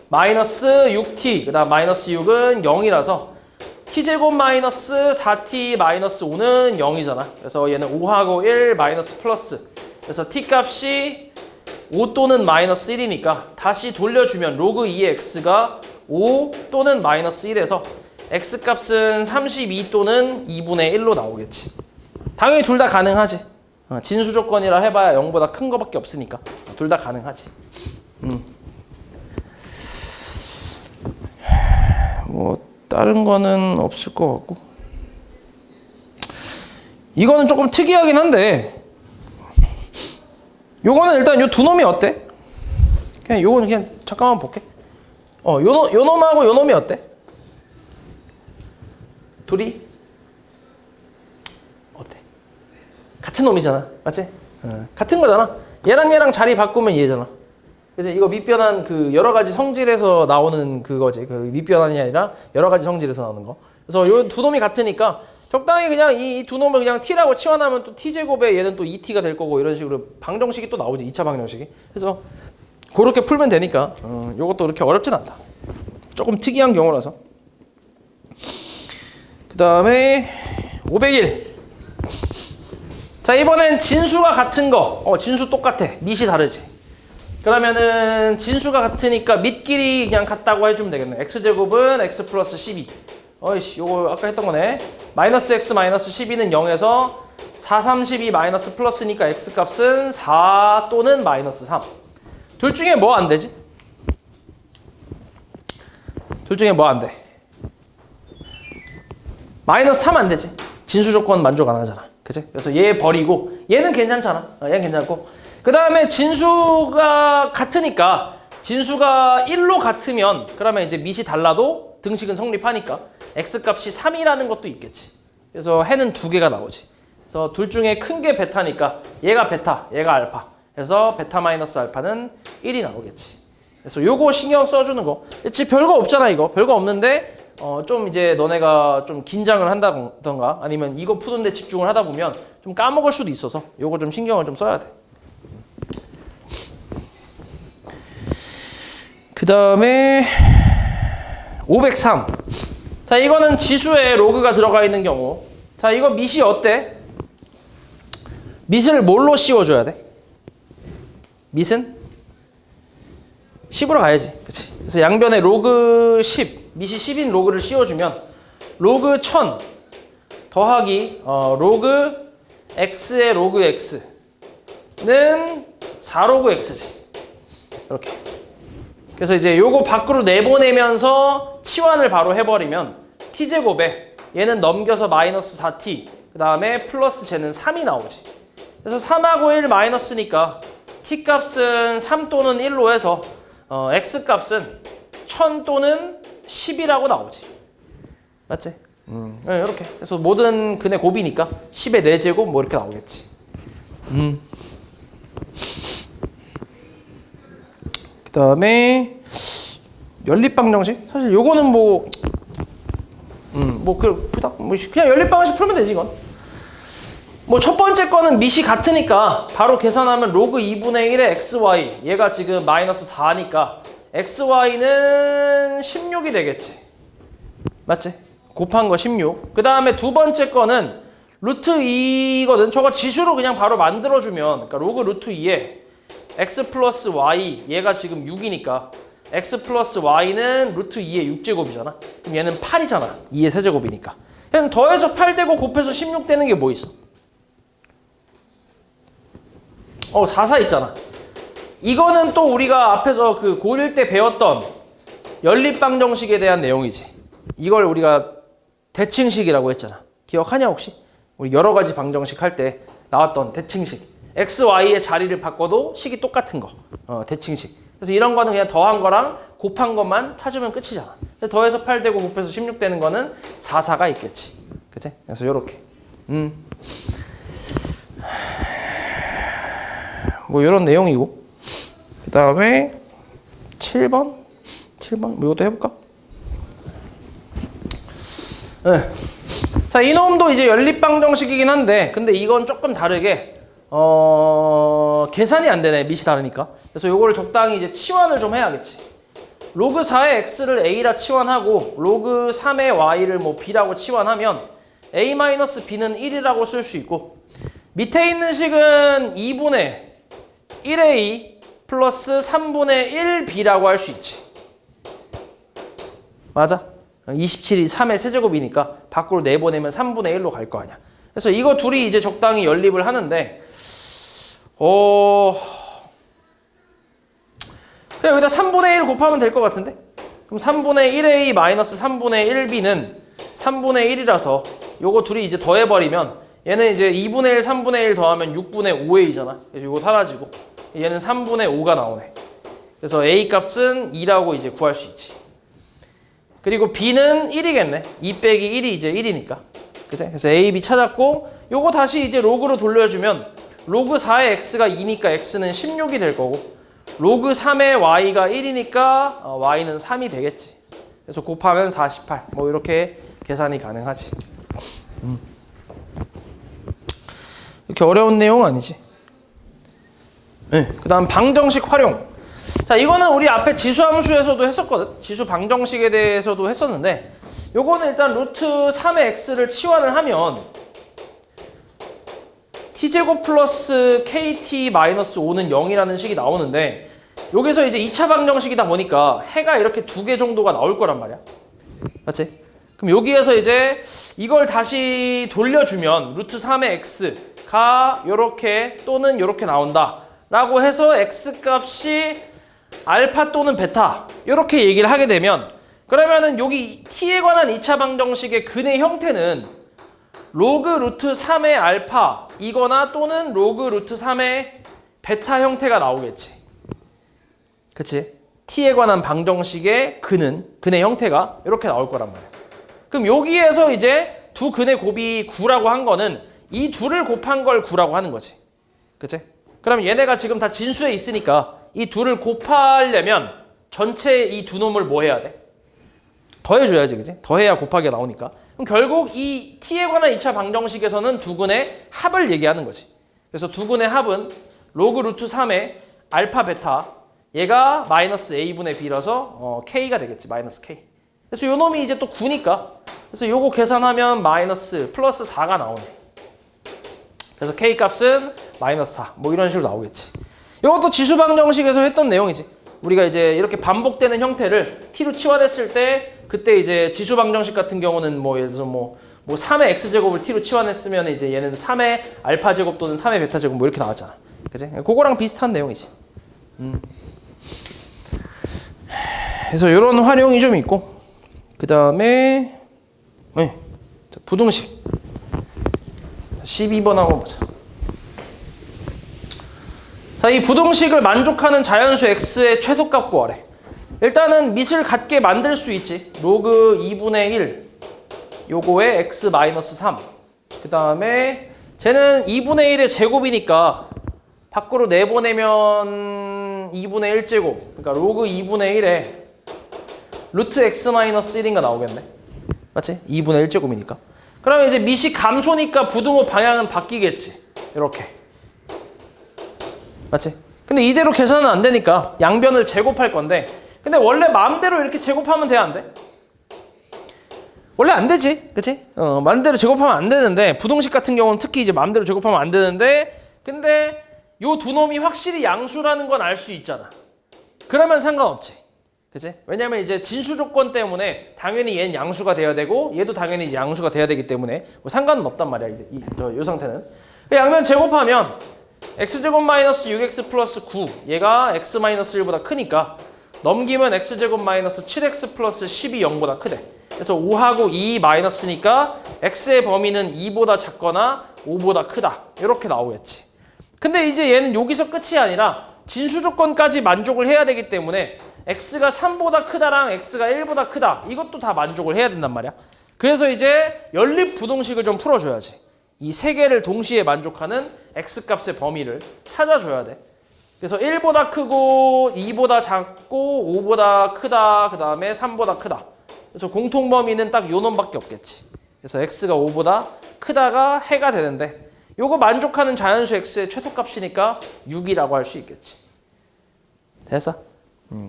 마이너스 6t 그다음 마이너스 6은 0이라서 t제곱 마이너스 4t 마이너스 5는 0이잖아. 그래서 얘는 5하고 1 마이너스 플러스. 그래서 t 값이 5 또는 마이너스 1이니까 다시 돌려주면 로그 2의 x가 5 또는 마이너스 1에서 x 값은 32 또는 2분의 1로 나오겠지. 당연히 둘 다 가능하지. 진수 조건이라 해봐야 0보다 큰 거밖에 없으니까 둘 다 가능하지. 뭐 다른 거는 없을 것 같고, 이거는 조금 특이하긴 한데 요거는 일단 요 두 놈이 어때? 그냥 요거는 그냥 잠깐만 볼게. 요 놈하고 요 놈이 어때? 둘이 어때? 같은 놈이잖아, 맞지? 같은 거잖아. 얘랑 얘랑 자리 바꾸면 얘잖아. 그래서 이거 밑변환 그 여러 가지 성질에서 나오는 그거지. 그 밑변환이 아니라 여러 가지 성질에서 나오는 거. 그래서 요 두 놈이 같으니까 적당히 그냥 이 두 놈을 그냥 t라고 치환하면 또 t제곱에 얘는 또 2t가 될 거고, 이런 식으로 방정식이 또 나오지. 2차 방정식이. 그래서 그렇게 풀면 되니까 요것도 그렇게 어렵진 않다. 조금 특이한 경우라서. 그 다음에 501. 자, 이번엔 진수가 같은 거. 진수 똑같아. 밑이 다르지. 그러면은 진수가 같으니까 밑끼리 그냥 같다고 해주면 되겠네. x제곱은 x 플러스 12. 어이씨, 요거 아까 했던 거네. 마이너스 x 마이너스 12는 0에서 4, 32 마이너스 플러스니까 x 값은 4 또는 마이너스 3. 둘 중에 뭐 안 되지? 둘 중에 뭐 안 돼? 마이너스 3 안 되지. 진수 조건 만족 안 하잖아. 그치? 그래서 얘 버리고, 얘는 괜찮잖아. 얘는 괜찮고. 그 다음에 진수가 같으니까, 진수가 1로 같으면, 그러면 이제 밑이 달라도 등식은 성립하니까 x 값이 3이라는 것도 있겠지. 그래서 해는 두 개가 나오지. 그래서 둘 중에 큰 게 베타니까 얘가 베타, 얘가 알파. 그래서 베타 마이너스 알파는 1이 나오겠지. 그래서 요거 신경 써주는 거. 그치, 별거 없잖아, 이거. 별거 없는데 좀 이제 너네가 좀 긴장을 한다던가 아니면 이거 푸는데 집중을 하다 보면 좀 까먹을 수도 있어서 요거 좀 신경을 좀 써야 돼. 그 다음에 503. 자, 이거는 지수에 로그가 들어가 있는 경우. 자, 이거 밑이 어때? 밑을 뭘로 씌워줘야 돼? 밑은 10으로 가야지. 그치? 그래서 양변에 로그 10, 밑이 10인 로그를 씌워주면 로그 1000 더하기 로그 x의 로그 x는 4로그 x지. 이렇게. 그래서 이제 요거 밖으로 내보내면서 치환을 바로 해버리면 t제곱에 얘는 넘겨서 마이너스 4t 그 다음에 플러스 쟤는 3이 나오지. 그래서 3하고 1 마이너스니까 t 값은 3 또는 1로 해서 x 값은 1000 또는 10이라고 나오지. 맞지? 네, 이렇게. 그래서 모든 근의 곱이니까 10의 4제곱 뭐 이렇게 나오겠지. 그 다음에 연립방정식? 사실 요거는 그냥 연립방정식 풀면 되지, 이건. 뭐 첫 번째 거는 밑이 같으니까 바로 계산하면 로그 2분의 1의 xy, 얘가 지금 마이너스 4니까 xy는 16이 되겠지. 맞지? 곱한 거 16. 그 다음에 두 번째 거는 루트 2거든. 저거 지수로 그냥 바로 만들어주면, 그러니까 로그 루트 2에 x 플러스 y, 얘가 지금 6이니까 x 플러스 y는 루트 2의 6제곱이잖아. 그럼 얘는 8이잖아. 2의 세제곱이니까. 그냥 더해서 8 되고 곱해서 16 되는 게 뭐 있어? 44 있잖아. 이거는 또 우리가 앞에서 그 고1 때 배웠던 연립방정식에 대한 내용이지. 이걸 우리가 대칭식이라고 했잖아. 기억하냐 혹시? 우리 여러 가지 방정식 할 때 나왔던 대칭식. x, y의 자리를 바꿔도 식이 똑같은 거. 대칭식. 그래서 이런 거는 그냥 더한 거랑 곱한 것만 찾으면 끝이잖아. 더해서 8 되고 곱해서 16 되는 거는 4, 4가 있겠지. 그치? 그래서 요렇게. 뭐 요런 내용이고. 그 다음에 7번? 이것도 해볼까? 네. 자, 이놈도 이제 연립방정식이긴 한데, 근데 이건 조금 다르게, 계산이 안 되네. 밑이 다르니까. 그래서 요거를 적당히 이제 치환을 좀 해야겠지. 로그 4의 x를 a라 치환하고, 로그 3의 y를 뭐 b라고 치환하면, a-b는 1이라고 쓸 수 있고, 밑에 있는 식은 2분의 1a 플러스 3분의 1b라고 할 수 있지. 맞아? 27이 3의 세제곱이니까 밖으로 내보내면 3분의 1로 갈 거 아니야. 그래서 이거 둘이 이제 적당히 연립을 하는데 그냥 여기다 3분의 1 곱하면 될 것 같은데? 그럼 3분의 1a 마이너스 3분의 1b는 3분의 1이라서 요거 둘이 이제 더해버리면 얘는 이제 2분의 1, 3분의 1 더하면 6분의 5a잖아. 그래서 요거 사라지고 얘는 3분의 5가 나오네. 그래서 a 값은 2라고 이제 구할 수 있지. 그리고 b는 1이겠네. 2 빼기 1이 이제 1이니까. 그치? 그래서 a, b 찾았고 요거 다시 이제 로그로 돌려주면 로그 4의 x가 2니까 x는 16이 될 거고 로그 3의 y가 1이니까 y는 3이 되겠지. 그래서 곱하면 48. 뭐 이렇게 계산이 가능하지. 이렇게 어려운 내용은 아니지. 네, 그 다음 방정식 활용. 자, 이거는 우리 앞에 지수함수에서도 했었거든. 지수 방정식에 대해서도 했었는데 요거는 일단 루트 3의 x를 치환을 하면 t제곱 플러스 kt 마이너스 5는 0이라는 식이 나오는데 여기서 이제 2차 방정식이다 보니까 해가 이렇게 2개 정도가 나올 거란 말이야. 맞지? 그럼 여기에서 이제 이걸 다시 돌려주면 루트 3의 x가 요렇게 또는 요렇게 나온다 라고 해서 x값이 알파 또는 베타 이렇게 얘기를 하게 되면 그러면은 여기 t에 관한 2차 방정식의 근의 형태는 로그 루트 3의 알파 이거나 또는 로그 루트 3의 베타 형태가 나오겠지. 그치? t에 관한 방정식의 근의 형태가 이렇게 나올 거란 말이야. 그럼 여기에서 이제 두 근의 곱이 9라고 한 거는 이 둘을 곱한 걸 9라고 하는 거지. 그치? 그럼 얘네가 지금 다 진수에 있으니까 이 둘을 곱하려면 전체 이 두 놈을 뭐 해야 돼? 더해줘야지, 그지? 더해야 곱하기가 나오니까. 그럼 결국 이 t에 관한 2차 방정식에서는 두 근의 합을 얘기하는 거지. 그래서 두 근의 합은 로그 루트 3의 알파 베타 얘가 마이너스 a분의 b라서 k가 되겠지. 마이너스 k. 그래서 요 놈이 이제 또 9니까 그래서 요거 계산하면 마이너스 플러스 4가 나오네. 그래서 k 값은 마이너스 4 뭐 이런 식으로 나오겠지. 이것도 지수 방정식에서 했던 내용이지. 우리가 이제 이렇게 반복되는 형태를 t로 치환했을 때 그때 이제 지수 방정식 같은 경우는 뭐 예를 들어서 뭐 3의 x제곱을 t로 치환했으면 이제 얘는 3의 알파 제곱 또는 3의 베타 제곱 뭐 이렇게 나왔잖아. 그치? 그거랑 비슷한 내용이지. 그래서 이런 활용이 좀 있고 그 다음에 네. 부등식 12번 한번 보자. 자, 이 부등식을 만족하는 자연수 x의 최소값 구하래. 일단은 밑을 같게 만들 수 있지. 로그 2분의 1 요거에 x-3 그 다음에 쟤는 2분의 1의 제곱이니까 밖으로 내보내면 2분의 1제곱 그러니까 로그 2분의 1에 루트 x-1인가 나오겠네. 맞지? 2분의 1제곱이니까. 그러면 이제 밑이 감소니까 부등호 방향은 바뀌겠지. 이렇게. 맞지? 근데 이대로 계산은 안 되니까 양변을 제곱할 건데 근데 원래 마음대로 이렇게 제곱하면 돼, 안 돼? 원래 안 되지. 그치? 마음대로 제곱하면 안 되는데 부등식 같은 경우는 특히 이제 마음대로 제곱하면 안 되는데 근데 요 두 놈이 확실히 양수라는 건 알 수 있잖아. 그러면 상관없지. 그치? 왜냐면 이제 진수 조건 때문에 당연히 얘는 양수가 돼야 되고 얘도 당연히 이제 양수가 돼야 되기 때문에 뭐 상관은 없단 말이야. 요 상태는. 양면 제곱하면 x제곱 마이너스 6x 플러스 9 얘가 x 마이너스 1보다 크니까 넘기면 x제곱 마이너스 7x 플러스 10이 0보다 크대. 그래서 5하고 2 마이너스니까 x의 범위는 2보다 작거나 5보다 크다. 이렇게 나오겠지. 근데 이제 얘는 여기서 끝이 아니라 진수 조건까지 만족을 해야 되기 때문에 x가 3보다 크다랑 x가 1보다 크다 이것도 다 만족을 해야 된단 말이야. 그래서 이제 연립 부동식을 좀 풀어줘야지. 이 세 개를 동시에 만족하는 x값의 범위를 찾아줘야 돼. 그래서 1보다 크고 2보다 작고 5보다 크다 그 다음에 3보다 크다. 그래서 공통범위는 딱 요 놈밖에 없겠지. 그래서 x가 5보다 크다가 해가 되는데 요거 만족하는 자연수 x의 최소값이니까 6이라고 할 수 있겠지. 됐어?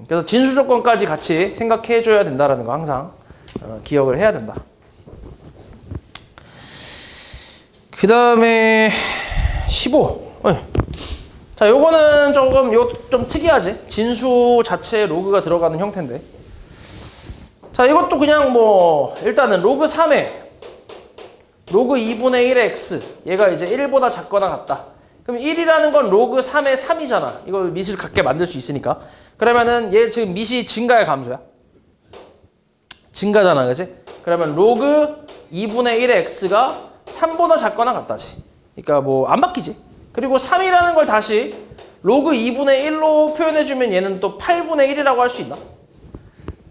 그래서 진수 조건까지 같이 생각해 줘야 된다라는 거 항상 기억을 해야 된다. 그 다음에 15. 자, 요거는 좀 특이하지? 진수 자체에 로그가 들어가는 형태인데. 자, 이것도 그냥 뭐 일단은 로그 3에 로그 2분의 1의 x 얘가 이제 1보다 작거나 같다. 그럼 1이라는 건 로그 3의 3이잖아. 이걸 밑을 같게 만들 수 있으니까. 그러면은 얘 지금 밑이 증가의 감소야. 증가잖아, 그치? 그러면 로그 2분의 1의 x가 3보다 작거나 같다지. 그러니까 뭐 안 바뀌지. 그리고 3이라는 걸 다시 로그 2분의 1로 표현해주면 얘는 또 8분의 1이라고 할 수 있나?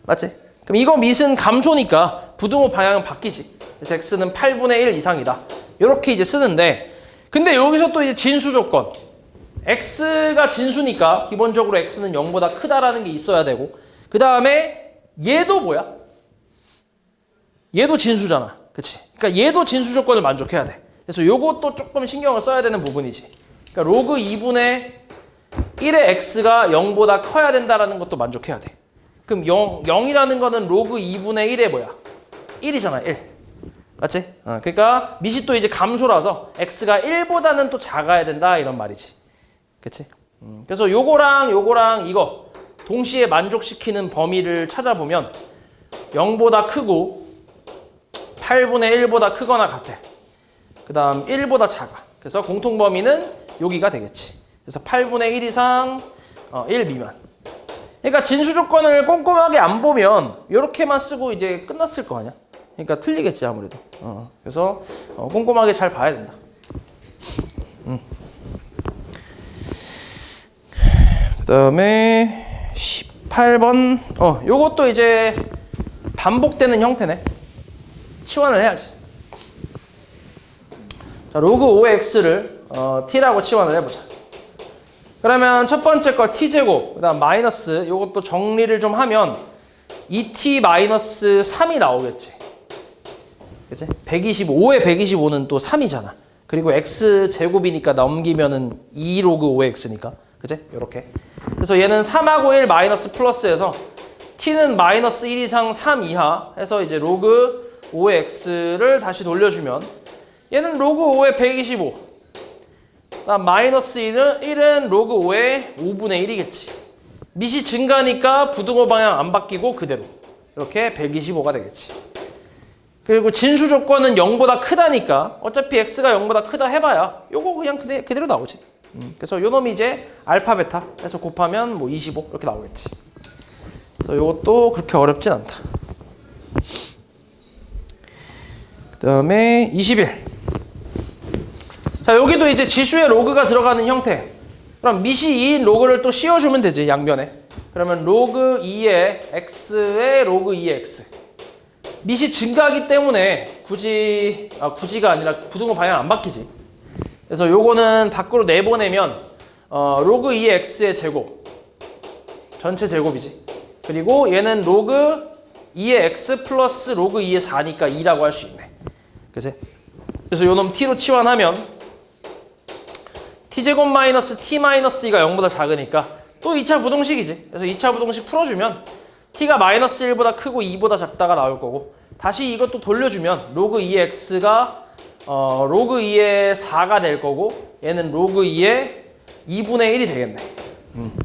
맞지? 그럼 이거 밑은 감소니까 부등호 방향은 바뀌지. 그래서 x는 8분의 1 이상이다. 이렇게 이제 쓰는데 근데 여기서 또 이제 진수 조건. x가 진수니까 기본적으로 x는 0보다 크다라는 게 있어야 되고 그 다음에 얘도 뭐야? 얘도 진수잖아. 그치? 그러니까 얘도 진수 조건을 만족해야 돼. 그래서 요것도 조금 신경을 써야 되는 부분이지. 그러니까 로그 2분의 1의 x가 0보다 커야 된다라는 것도 만족해야 돼. 그럼 0이라는 거는 로그 2분의 1의 뭐야? 1이잖아, 1. 맞지? 그러니까 밑이 또 이제 감소라서 x가 1보다는 또 작아야 된다 이런 말이지. 그치? 그래서 요거랑 이거 동시에 만족시키는 범위를 찾아보면 0보다 크고 8분의 1보다 크거나 같아. 그 다음 1보다 작아. 그래서 공통범위는 여기가 되겠지. 그래서 8분의 1 이상 1 미만. 그러니까 진수 조건을 꼼꼼하게 안 보면 이렇게만 쓰고 이제 끝났을 거 아니야. 그러니까 틀리겠지 아무래도. 그래서 꼼꼼하게 잘 봐야 된다. 그 다음에 18번. 요것도 이제 반복되는 형태네. 치환을 해야지. 자, 로그 5의 x를 t라고 치환을 해보자. 그러면 첫 번째 거 t제곱, 그 다음 마이너스, 요것도 정리를 좀 하면 2t 마이너스 3이 나오겠지. 그치? 125에 125는 또 3이잖아. 그리고 x제곱이니까 넘기면은 2 로그 5의 x니까. 그치? 요렇게. 그래서 얘는 3하고 1 마이너스 플러스해서 t는 마이너스 1 이상 3 이하 해서 이제 로그 5의 x를 다시 돌려주면 얘는 로그 5의 125 마이너스 1은 로그 5의 5분의 1이겠지. 밑이 증가니까 부등호 방향 안 바뀌고 그대로 이렇게 125가 되겠지. 그리고 진수 조건은 0보다 크다니까 어차피 x가 0보다 크다 해봐야 요거 그냥 그대로 나오지. 그래서 요 놈이 이제 알파 베타 해서 곱하면 뭐 25 이렇게 나오겠지. 그래서 요것도 그렇게 어렵진 않다. 그 다음에 21. 자, 여기도 이제 지수에 로그가 들어가는 형태. 그럼 밑이 2인 로그를 또 씌워주면 되지, 양변에. 그러면 로그 2의 x의 로그 2의 x. 밑이 증가하기 때문에 굳이가 아니라 부등호 방향 안 바뀌지. 그래서 요거는 밖으로 내보내면 로그 2의 x의 제곱. 전체 제곱이지. 그리고 얘는 로그 2의 x 플러스 로그 2의 4니까 2라고 할 수 있네. 그치? 그래서 요놈 t로 치환하면 t제곱 마이너스 t 마이너스 2가 0보다 작으니까 또 2차 부동식이지. 그래서 2차 부동식 풀어주면 t가 마이너스 1보다 크고 2보다 작다가 나올 거고 다시 이것도 돌려주면 로그 2의 x가 로그 2의 4가 될 거고 얘는 로그 2의 2분의 1이 되겠네.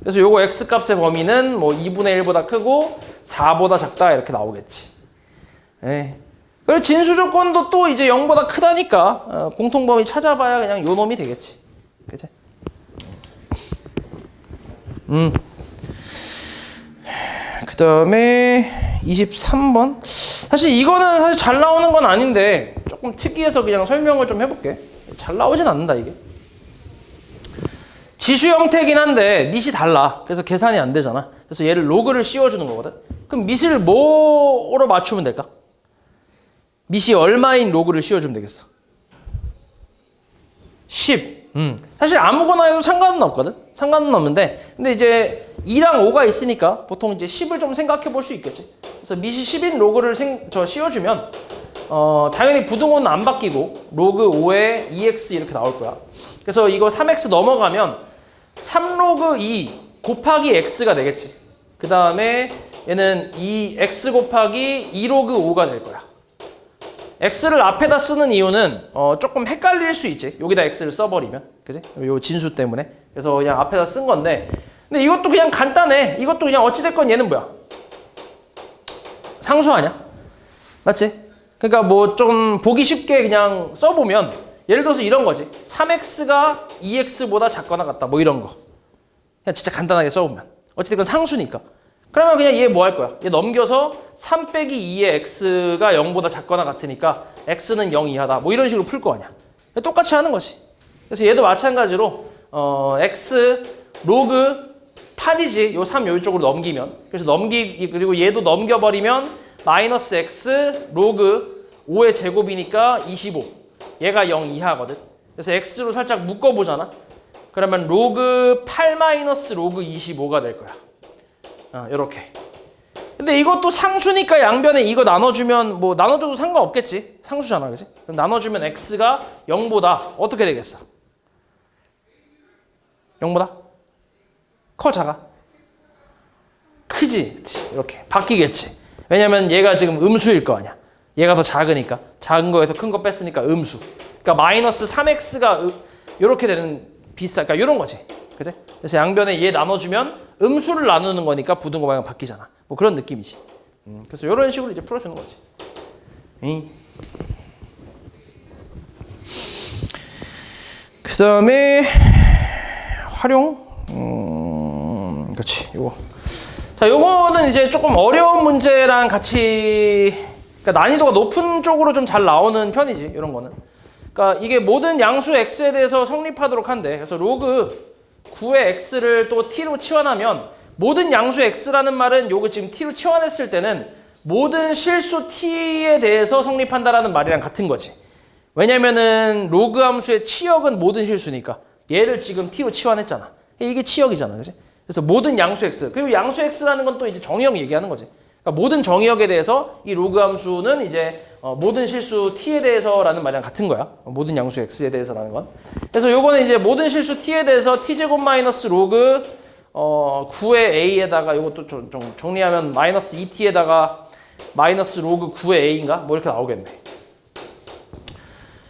그래서 요거 x값의 범위는 뭐 2분의 1보다 크고 4보다 작다 이렇게 나오겠지. 에이. 그리고 진수 조건도 또 이제 0보다 크다니까 공통범위 찾아봐야 그냥 요 놈이 되겠지. 그치? 그 다음에 23번. 사실 이거는 사실 잘 나오는 건 아닌데 조금 특이해서 그냥 설명을 좀 해볼게. 잘 나오진 않는다 이게. 지수 형태긴 한데 밑이 달라. 그래서 계산이 안 되잖아. 그래서 얘를 로그를 씌워주는 거거든. 그럼 밑을 뭐로 맞추면 될까? 밑이 얼마인 로그를 씌워주면 되겠어? 10. 사실 아무거나 해도 상관은 없거든. 상관은 없는데 근데 이제 2랑 5가 있으니까 보통 이제 10을 좀 생각해 볼 수 있겠지. 그래서 밑이 10인 로그를 씌워주면 당연히 부등호는 안 바뀌고 로그 5에 2x 이렇게 나올 거야. 그래서 이거 3x 넘어가면 3로그 2 곱하기 x가 되겠지. 그 다음에 얘는 2x 곱하기 2로그 5가 될 거야. x를 앞에다 쓰는 이유는 조금 헷갈릴 수 있지. 여기다 x를 써버리면. 그지? 요 진수 때문에. 그래서 그냥 앞에다 쓴 건데 근데 이것도 그냥 간단해. 이것도 그냥 어찌됐건 얘는 뭐야? 상수 아니야? 맞지? 그러니까 뭐 좀 보기 쉽게 그냥 써보면 예를 들어서 이런 거지. 3x가 2x보다 작거나 같다. 뭐 이런 거. 그냥 진짜 간단하게 써보면. 어찌됐건 상수니까. 그러면 그냥 얘 뭐 할 거야? 얘 넘겨서 3 빼기 2의 x가 0보다 작거나 같으니까 x는 0 이하다. 뭐 이런 식으로 풀 거 아니야. 똑같이 하는 거지. 그래서 얘도 마찬가지로 x 로그 8이지. 요 3 요쪽으로 넘기면. 그래서 그리고 얘도 넘겨버리면 마이너스 x 로그 5의 제곱이니까 25. 얘가 0 이하거든. 그래서 x로 살짝 묶어보잖아. 그러면 로그 8 마이너스 로그 25가 될 거야. 이렇게. 근데 이것도 상수니까 양변에 이거 나눠주면 뭐 나눠줘도 상관없겠지. 상수잖아, 그지? 그럼 나눠주면 x가 0보다 어떻게 되겠어? 0보다? 커, 작아? 크지? 이렇게 바뀌겠지. 왜냐면 얘가 지금 음수일 거 아니야. 얘가 더 작으니까. 작은 거에서 큰 거 뺐으니까 음수. 그러니까 마이너스 3x가 이렇게 되는 그러니까 이런 거지. 그지? 그래서 양변에 얘 나눠주면 음수를 나누는 거니까 부등호 방향 바뀌잖아. 뭐 그런 느낌이지. 그래서 이런 식으로 이제 풀어주는 거지. 그 다음에 활용. 그렇지. 요거. 자, 요거는 이제 조금 어려운 문제랑 같이 그러니까 난이도가 높은 쪽으로 좀 잘 나오는 편이지. 이런 거는. 그러니까 이게 모든 양수 x에 대해서 성립하도록 한대. 그래서 로그 9의 x를 또 t로 치환하면 모든 양수 x라는 말은 요거 지금 t로 치환했을 때는 모든 실수 t에 대해서 성립한다라는 말이랑 같은 거지. 왜냐면은 로그 함수의 치역은 모든 실수니까 얘를 지금 t로 치환했잖아. 이게 치역이잖아. 그치? 그래서 모든 양수 x 그리고 양수 x라는 건 또 이제 정의역 얘기하는 거지. 그러니까 모든 정의역에 대해서 이 로그 함수는 이제 모든 실수 t에 대해서라는 말이랑 같은 거야. 모든 양수 x에 대해서라는 건. 그래서 요거는 이제 모든 실수 t에 대해서 t제곱 마이너스 로그 9의 a에다가 요것도 좀 정리하면 마이너스 2t에다가 마이너스 로그 9의 a인가? 뭐 이렇게 나오겠네.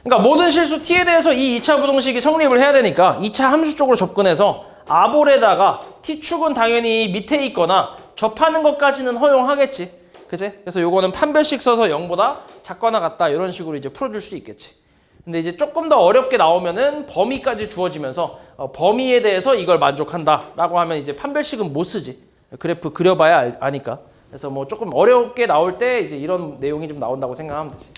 그러니까 모든 실수 t에 대해서 이 2차 부동식이 성립을 해야 되니까 2차 함수 쪽으로 접근해서 아볼에다가 t축은 당연히 밑에 있거나 접하는 것까지는 허용하겠지. 그치? 그래서 요거는 판별식 써서 0보다 작거나 같다 이런 식으로 이제 풀어줄 수 있겠지. 근데 이제 조금 더 어렵게 나오면은 범위까지 주어지면서 범위에 대해서 이걸 만족한다 라고 하면 이제 판별식은 못 쓰지. 그래프 그려봐야 아니까. 그래서 뭐 조금 어렵게 나올 때 이제 이런 내용이 좀 나온다고 생각하면 되지.